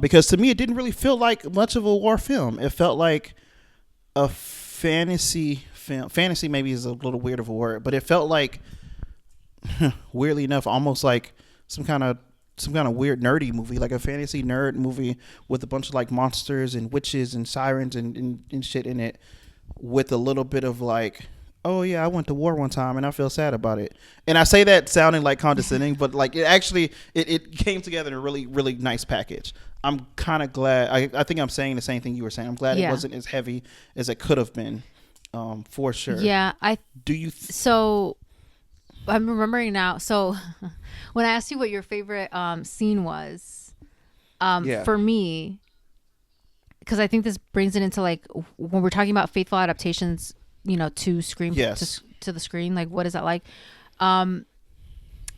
S1: because to me it didn't really feel like much of a war film. It felt like a fantasy film. Fantasy maybe is a little weird of a word, but it felt like, weirdly enough, almost like some kind of weird nerdy movie, like a fantasy nerd movie with a bunch of like monsters and witches and sirens and shit in it. with a little bit of like, oh yeah, I went to war one time and I feel sad about it. And I say that sounding like condescending, but like it actually it came together in a really really nice package. I'm kind of glad. I think I'm saying the same thing you were saying. I'm glad it wasn't as heavy as it could have been, for sure.
S2: Yeah, so I'm remembering now. So when I asked you what your favorite scene was, for me, because I think this brings it into like when we're talking about faithful adaptations, you know, to screen to the screen, like what is that like?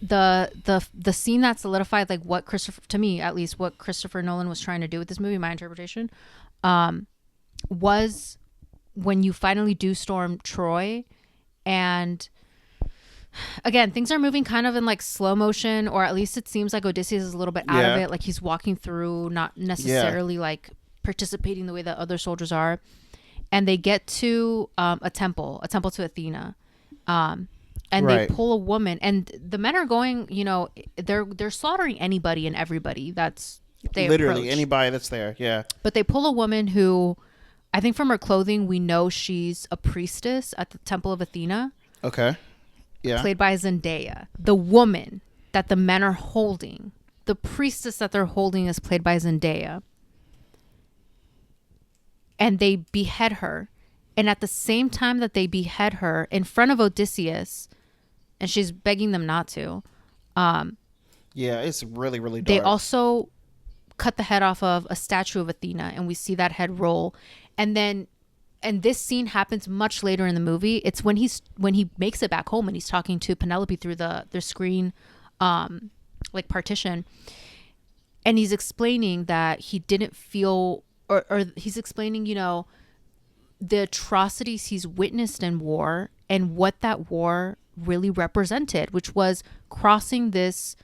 S2: The scene that solidified like what to me at least, what Christopher Nolan was trying to do with this movie, my interpretation, was when you finally do storm Troy, and again things are moving kind of in like slow motion, or at least it seems like Odysseus is a little bit out of it, like he's walking through, not necessarily like participating the way that other soldiers are, and they get to a temple to Athena, and they pull a woman, and the men are going, you know, they're slaughtering anybody and everybody that's
S1: literally anybody that's there.
S2: But they pull a woman who, I think from her clothing we know she's a priestess at the temple of Athena.
S1: Okay. Yeah.
S2: Played by Zendaya. The woman that the men are holding, the priestess that they're holding, is played by Zendaya. And they behead her. And at the same time that they behead her in front of Odysseus, and she's begging them not to.
S1: Yeah, it's really, really dark.
S2: They also cut the head off of a statue of Athena, and we see that head roll. And this scene happens much later in the movie. It's when he makes it back home and he's talking to Penelope through the screen, like partition. And he's explaining that he didn't feel, or he's explaining, you know, the atrocities he's witnessed in war and what that war really represented, which was crossing this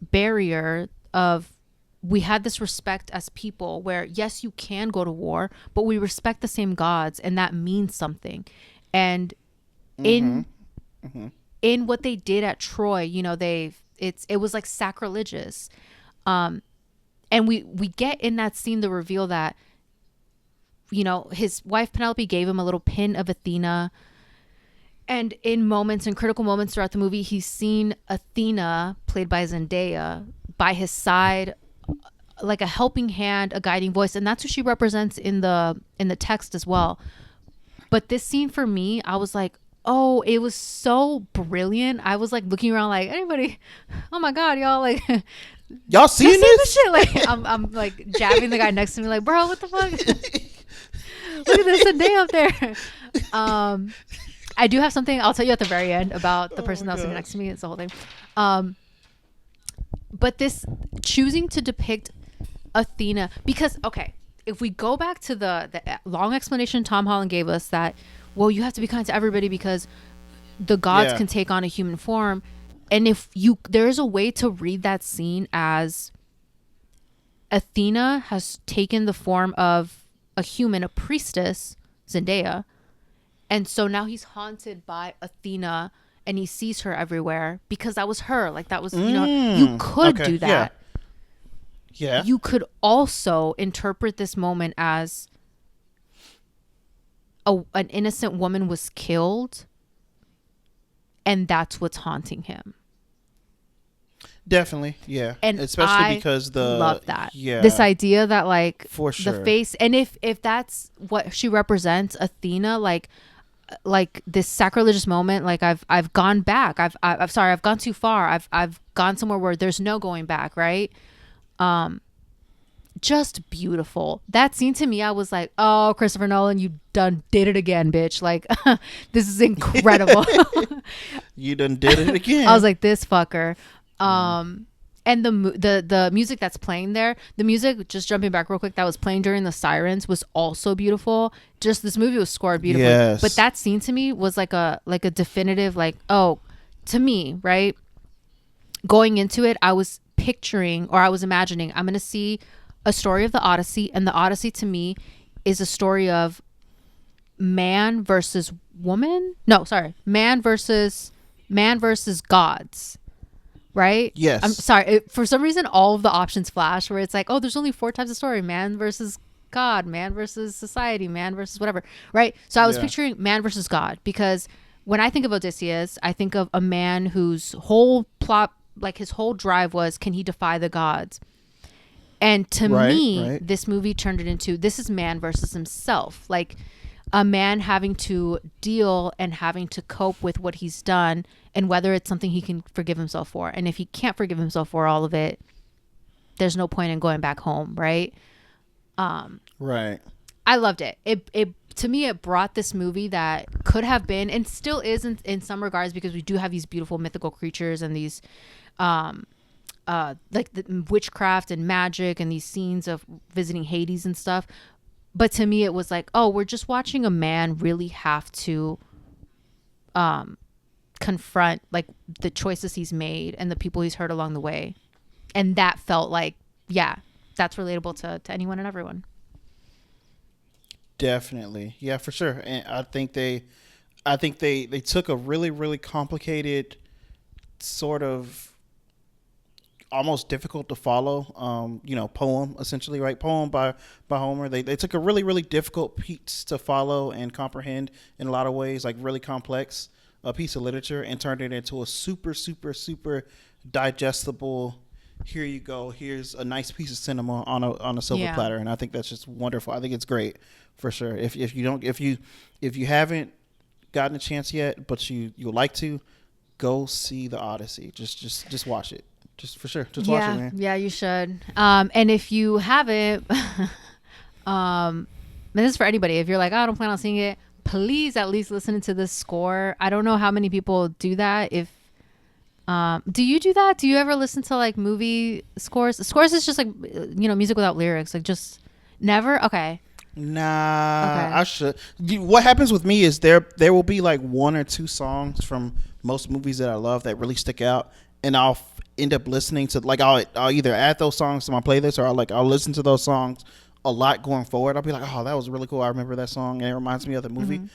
S2: barrier of, we had this respect as people where, yes, you can go to war, but we respect the same gods, and that means something. And in what they did at Troy, you know, it was like sacrilegious. And we get in that scene the reveal that, you know, his wife Penelope gave him a little pin of Athena. And in critical moments throughout the movie, he's seen Athena, played by Zendaya, by his side, like a helping hand, a guiding voice, and that's what she represents in the text as well. But this scene for me, I was like, oh, it was so brilliant. I was like looking around like, anybody, oh my god, y'all, like,
S1: y'all seeing this
S2: shit? Like I'm like jabbing the guy next to me like, bro, what the fuck? Look at this Zendaya up there. I do have something I'll tell you at the very end about the person that was sitting next to me. It's the whole thing. But this choosing to depict Athena, because, okay, if we go back to the long explanation Tom Holland gave us that, well, you have to be kind to everybody because the gods can take on a human form. And there is a way to read that scene as Athena has taken the form of a human, a priestess, Zendaya. And so now he's haunted by Athena and he sees her everywhere because that was her. Like that was, you know, you could do that.
S1: Yeah.
S2: You could also interpret this moment as an innocent woman was killed and that's what's haunting him.
S1: Definitely, yeah.
S2: And
S1: especially because
S2: love that. Yeah. This idea that like
S1: for sure
S2: the face, and if that's what she represents, Athena, like this sacrilegious moment, like I've gone back. I'm sorry, I've gone too far. I've gone somewhere where there's no going back, right? Just beautiful. That scene to me, I was like, oh, Christopher Nolan, you done did it again, bitch. Like this is incredible.
S1: You done did it again.
S2: I was like, this fucker. And the music that's playing there, the music, just jumping back real quick, that was playing during the sirens was also beautiful. Just this movie was scored beautifully. Yes. But that scene to me was like a definitive, like, oh, to me, right? Going into it, I was picturing, or I was imagining, I'm going to see a story of the Odyssey, and the Odyssey to me is a story of man versus woman. No, sorry. Man versus gods. Right?
S1: Yes.
S2: I'm sorry. For some reason, all of the options flash where it's like, oh, there's only 4 types of story. Man versus God, man versus society, man versus whatever, right? So I was
S1: Yeah.
S2: picturing man versus God, because when I think of Odysseus, I think of a man whose whole plot, like his whole drive was, can he defy the gods? And to
S1: Right.
S2: me,
S1: Right.
S2: this movie turned it into, this is man versus himself. Like a man having to deal and having to cope with what he's done, and whether it's something he can forgive himself for. And if he can't forgive himself for all of it, there's no point in going back home, right?
S1: Right.
S2: I loved it. It to me, it brought this movie that could have been and still is in some regards, because we do have these beautiful mythical creatures and these like the witchcraft and magic and these scenes of visiting Hades and stuff. But to me, it was like, oh, we're just watching a man really have to confront like the choices he's made and the people he's hurt along the way. And that felt like, yeah, that's relatable to anyone and everyone.
S1: Definitely. Yeah, for sure. And I think they took a really, really complicated, sort of almost difficult to follow, poem, essentially, right? Poem by Homer. They took a really, really difficult piece to follow and comprehend in a lot of ways, like really complex a piece of literature, and turned it into a super, super, super digestible. Here you go. Here's a nice piece of cinema on a silver
S2: Yeah.
S1: platter, and I think that's just wonderful. I think it's great for sure. If you haven't gotten a chance yet, but you'd like to, go see the Odyssey. Just watch it. Just for sure. Just watch it, man.
S2: Yeah, you should. And if you haven't, and this is for anybody. If you're like, oh, I don't plan on seeing it, please at least listen to the score. I don't know how many people do that. If do you do that? Do you ever listen to like movie scores? Scores is just like music without lyrics. Like just never. Okay.
S1: Nah,
S2: Okay.
S1: I should. What happens with me is there will be like one or two songs from most movies that I love that really stick out, and I'll end up listening to, like, I'll either add those songs to my playlist, or I'll listen to those songs a lot going forward. I'll be like, oh, that was really cool. I remember that song, and it reminds me of the movie.
S2: Mm-hmm.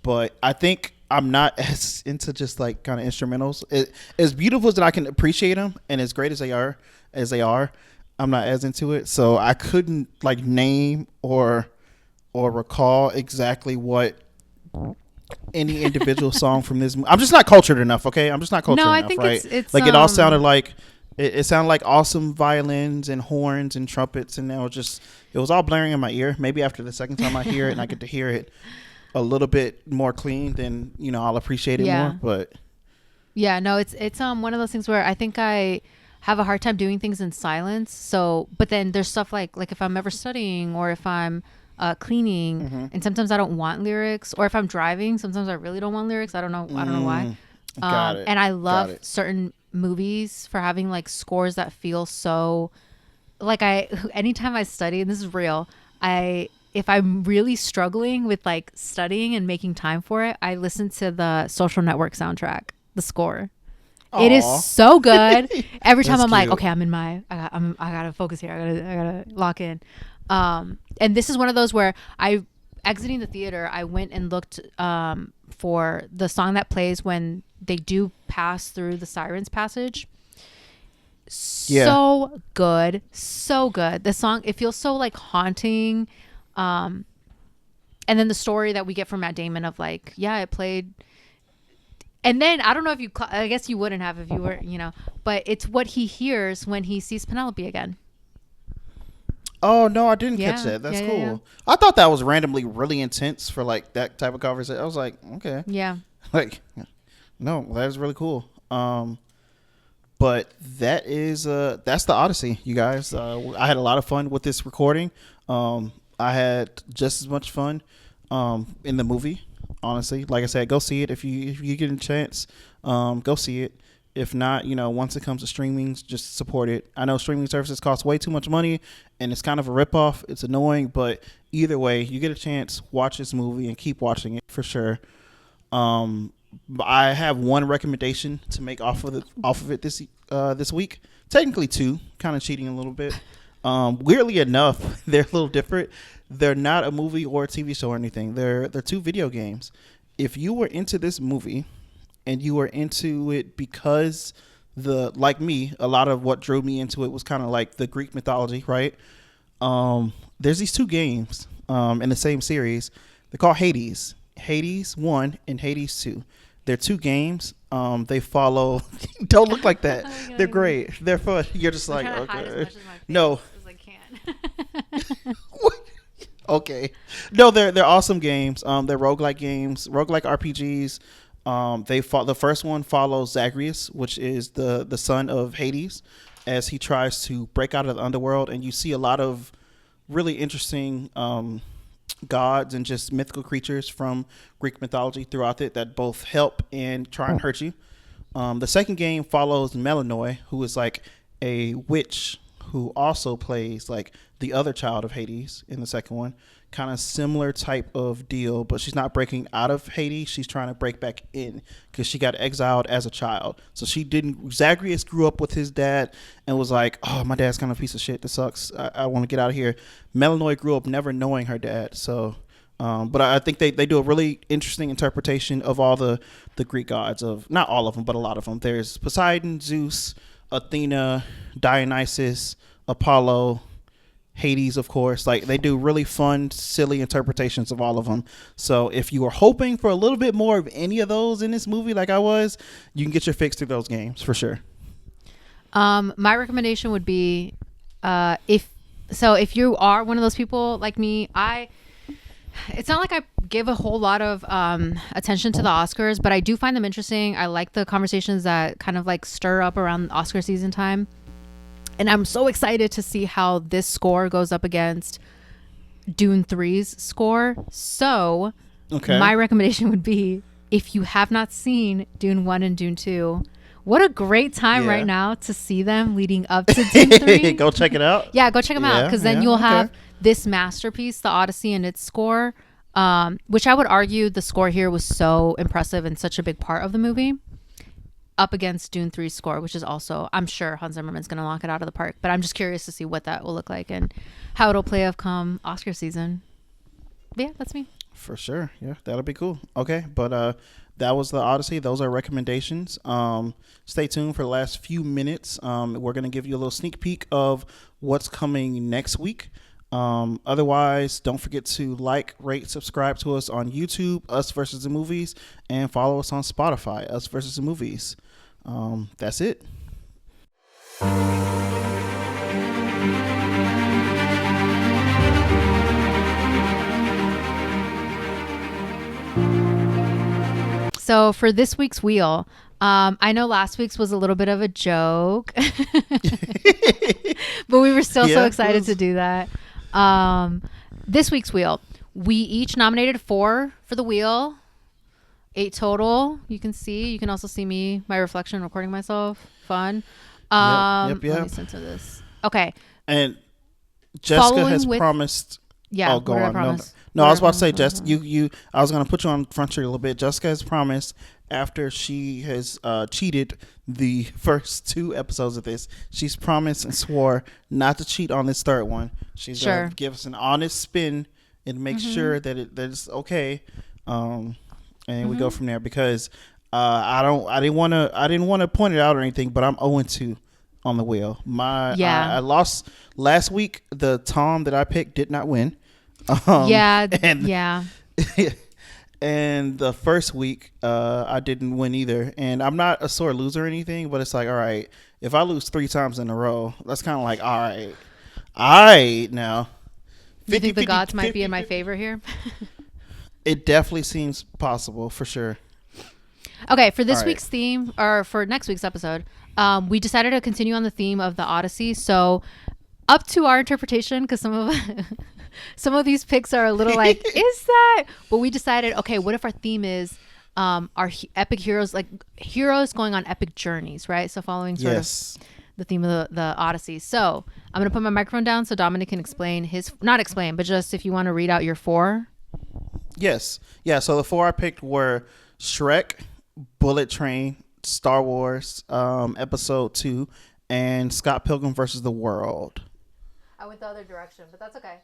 S1: But I think I'm not as into just like kind of instrumentals. As beautiful as I can appreciate them, and as great as they are, I'm not as into it. So I couldn't like name or recall exactly what any individual song from this. I'm just not cultured enough. Okay, I'm just not cultured
S2: No, I
S1: enough.
S2: think
S1: Right?
S2: it's
S1: Like it all sounded like it sounded like awesome violins and horns and trumpets, and it was all blaring in my ear. Maybe after the second time I hear it and I get to hear it a little bit more clean, then I'll appreciate it
S2: Yeah.
S1: more. But
S2: Yeah, no, it's one of those things where I think I have a hard time doing things in silence. So, but then there's stuff like if I'm ever studying or if I'm cleaning, and sometimes I don't want lyrics, or if I'm driving, sometimes I really don't want lyrics. I don't know why.
S1: got it.
S2: And I
S1: Got
S2: love
S1: it.
S2: certain movies for having like scores that feel so like anytime I study, and this is real, if I'm really struggling with like studying and making time for it, I listen to the Social Network soundtrack, the score. It is
S1: Aw.
S2: so good. Every time
S1: That's
S2: I'm like,
S1: cute.
S2: okay, I gotta focus here. I gotta lock in. And this is one of those where I exiting the theater, I went and looked for the song that plays when they do pass through the Sirens passage.
S1: Yeah.
S2: So good, so good. The song, it feels so like haunting. And then the story that we get from Matt Damon of like, yeah, it played. And then I don't know if I guess you wouldn't have if you were, but it's what he hears when he sees Penelope again.
S1: Oh no, I didn't
S2: Yeah,
S1: catch that. That's
S2: yeah,
S1: cool.
S2: yeah.
S1: I thought that was randomly really intense for like that type of conversation. I was like, okay,
S2: Yeah.
S1: like, no, that is really cool. But that's the Odyssey, you guys. I had a lot of fun with this recording. I had just as much fun in the movie. Honestly, like I said, go see it if you get a chance. Go see it. If not, once it comes to streaming, just support it. I know streaming services cost way too much money, and it's kind of a ripoff. It's annoying, but either way, you get a chance, watch this movie and keep watching it for sure. I have one recommendation to make off of it this week. Technically two, kind of cheating a little bit. Weirdly enough, they're a little different. They're not a movie or a TV show or anything. They're two video games. If you were into this movie and you were into it because like me, a lot of what drew me into it was kind of like the Greek mythology, right? There's these two games in the same series. They're called Hades. Hades 1 and Hades 2. They're two games. They follow. Don't look like that. They're great. They're fun. You're just like, okay. No.
S2: As I can.
S1: Okay. No, they're awesome games. They're roguelike games, roguelike RPGs. The first one follows Zagreus, which is the son of Hades, as he tries to break out of the underworld, and you see a lot of really interesting gods and just mythical creatures from Greek mythology throughout it that both help and try and hurt you. The second game follows Melanoi, who is like a witch who also plays like the other child of Hades in the second one. Kind of similar type of deal, but she's not breaking out of Hades. She's trying to break back in because she got exiled as a child. So she didn't. Zagreus grew up with his dad and was like, "Oh, my dad's kind of a piece of shit. This sucks. I want to get out of here." Melanoi grew up never knowing her dad. So, but I think they do a really interesting interpretation of all the Greek gods, of not all of them, but a lot of them. There's Poseidon, Zeus, Athena, Dionysus, Apollo, Hades, of course. Like, they do really fun, silly interpretations of all of them. So if you are hoping for a little bit more of any of those in this movie, like I was, you can get your fix through those games for sure.
S2: My recommendation would be, if you are one of those people like me, it's not like I give a whole lot of attention to the Oscars, but I do find them interesting. I like the conversations that kind of like stir up around Oscar season time. And I'm so excited to see how this score goes up against Dune 3's score. So my recommendation would be, if you have not seen Dune 1 and Dune 2, what a great time right now to see them leading up to Dune 3.
S1: Go check it out.
S2: Yeah, go check them out, because then you'll have this masterpiece, the Odyssey, and its score, which I would argue the score here was so impressive and such a big part of the movie, up against Dune 3's score, which is also, I'm sure Hans Zimmerman's going to knock it out of the park. But I'm just curious to see what that will look like and how it'll play come Oscar season. But yeah, that's me.
S1: For sure. Yeah, that'll be cool. Okay, but that was the Odyssey. Those are recommendations. Stay tuned for the last few minutes. We're going to give you a little sneak peek of what's coming next week. Otherwise, don't forget to like, rate, subscribe to us on YouTube, Us Versus the Movies, and follow us on Spotify, Us Versus the Movies. That's it.
S2: So for this week's wheel, I know last week's was a little bit of a joke, but we were still so excited to do that. This week's wheel, we each nominated 4 for the wheel, 8 total. You can also see me, my reflection, recording myself. Fun. Let me censor this. Okay.
S1: And Jessica has promised.
S2: Yeah.
S1: Oh, go on. No, I was about to say, Jess, I was going to put you on front street a little bit. Jessica has promised, after she has cheated the first 2 episodes of this, she's promised and swore not to cheat on this third one. She's going to give us an honest spin and make sure that it's okay. And we go from there, because I didn't want to point it out or anything, but I'm 0-2 on the wheel. I lost last week. The Tom that I picked did not win. And the first week, I didn't win either. And I'm not a sore loser or anything, but it's like, all right, if I lose 3 times in a row, that's kind of like, all right, now.
S2: You think the gods might be in my favor here?
S1: It definitely seems possible, for sure.
S2: Okay, for this week's theme, or for next week's episode, we decided to continue on the theme of the Odyssey. So, up to our interpretation, because some of these picks are a little like, is that? But we decided, okay, what if our theme is our epic heroes, like heroes going on epic journeys, right? So following sort of the theme of the Odyssey. So I'm going to put my microphone down so Dominic can explain not explain, but just if you want to read out your 4.
S1: Yes. Yeah, so the 4 I picked were Shrek, Bullet Train, Star Wars, Episode 2, and Scott Pilgrim versus the World.
S2: I went the other direction, but that's okay.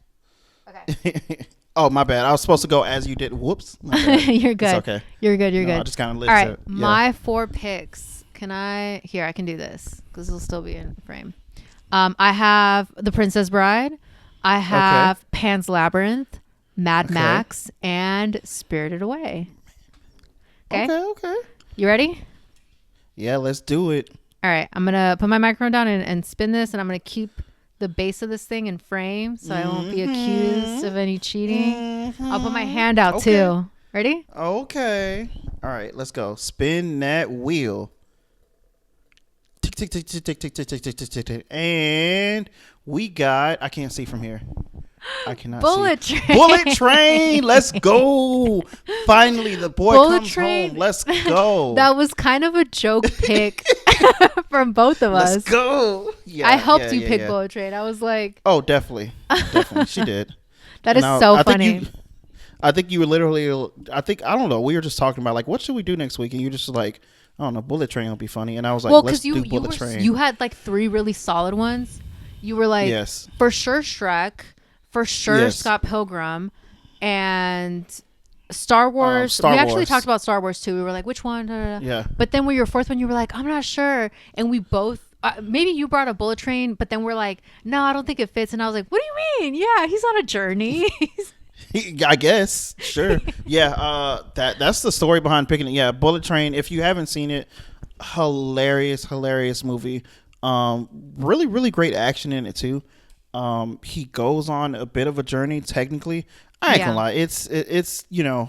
S2: Okay.
S1: Oh, my bad. I was supposed to go as you did. Whoops.
S2: You're good.
S1: It's okay.
S2: You're good.
S1: I just kind of
S2: All right. My 4 picks. I can do this because it'll still be in frame. I have The Princess Bride, I
S1: Okay.
S2: have Pan's Labyrinth, Mad
S1: Okay.
S2: Max, and Spirited Away. Okay,
S1: Okay. Okay.
S2: you ready?
S1: Yeah, let's do it.
S2: All right, I'm gonna put my microphone down and spin this, and I'm gonna keep the base of this thing in frame so I won't be accused
S1: Mm-hmm.
S2: of any cheating. I'll put my
S1: Mm-hmm.
S2: hand out
S1: Okay.
S2: too. Ready?
S1: Okay. All right, let's go. Spin that wheel. Tick tick tick tick tick tick tick tick tick tick tick tick. And we got. I can't see from here. I cannot see.
S2: Bullet Train.
S1: Bullet Train. Let's go. Finally, the boy
S2: Bullet
S1: comes
S2: Train.
S1: home. Let's go.
S2: That was kind of a joke pick from both of us.
S1: Let's go. Yeah,
S2: I helped
S1: yeah,
S2: you
S1: yeah,
S2: pick
S1: yeah.
S2: Bullet Train. I was like,
S1: Oh, definitely, definitely, she did.
S2: that
S1: And
S2: is so
S1: I think
S2: funny.
S1: I think you were literally. I don't know. We were just talking about like what should we do next week, and you just like, I don't know, Bullet Train will be funny, and I was like,
S2: Well,
S1: let's
S2: because
S1: do Bullet Train.
S2: you had like three really solid ones. You were like,
S1: Yes.
S2: for sure Shrek, for sure
S1: Yes.
S2: Scott Pilgrim, and Star Wars.
S1: Star
S2: We actually
S1: Wars.
S2: talked about Star Wars too. We were like, which one? Da, da, da.
S1: Yeah.
S2: But then with your fourth one, you were like, I'm not sure. And we both, maybe you brought a Bullet Train, but then we're like, no, I don't think it fits. And I was like, what do you mean? Yeah, he's on a journey.
S1: I guess. Sure. Yeah. That's the story behind picking it. Yeah. Bullet Train. If you haven't seen it, hilarious movie. Really, really great action in it too. He goes on a bit of a journey. Technically, I ain't
S2: Yeah.
S1: gonna lie. It's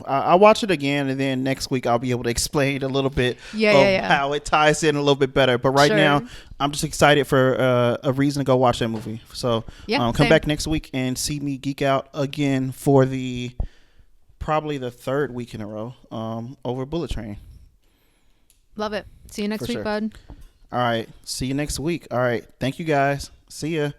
S1: I'll watch it again, and then next week I'll be able to explain a little bit of how it ties in a little bit better. But right
S2: Sure.
S1: now, I'm just excited for a reason to go watch that movie. So
S2: Yeah,
S1: come
S2: same.
S1: back next week and see me geek out again for probably the third week in a row over Bullet Train.
S2: Love it. See you next
S1: For
S2: week,
S1: sure.
S2: bud.
S1: All right. See you next week. All right. Thank you guys. See ya.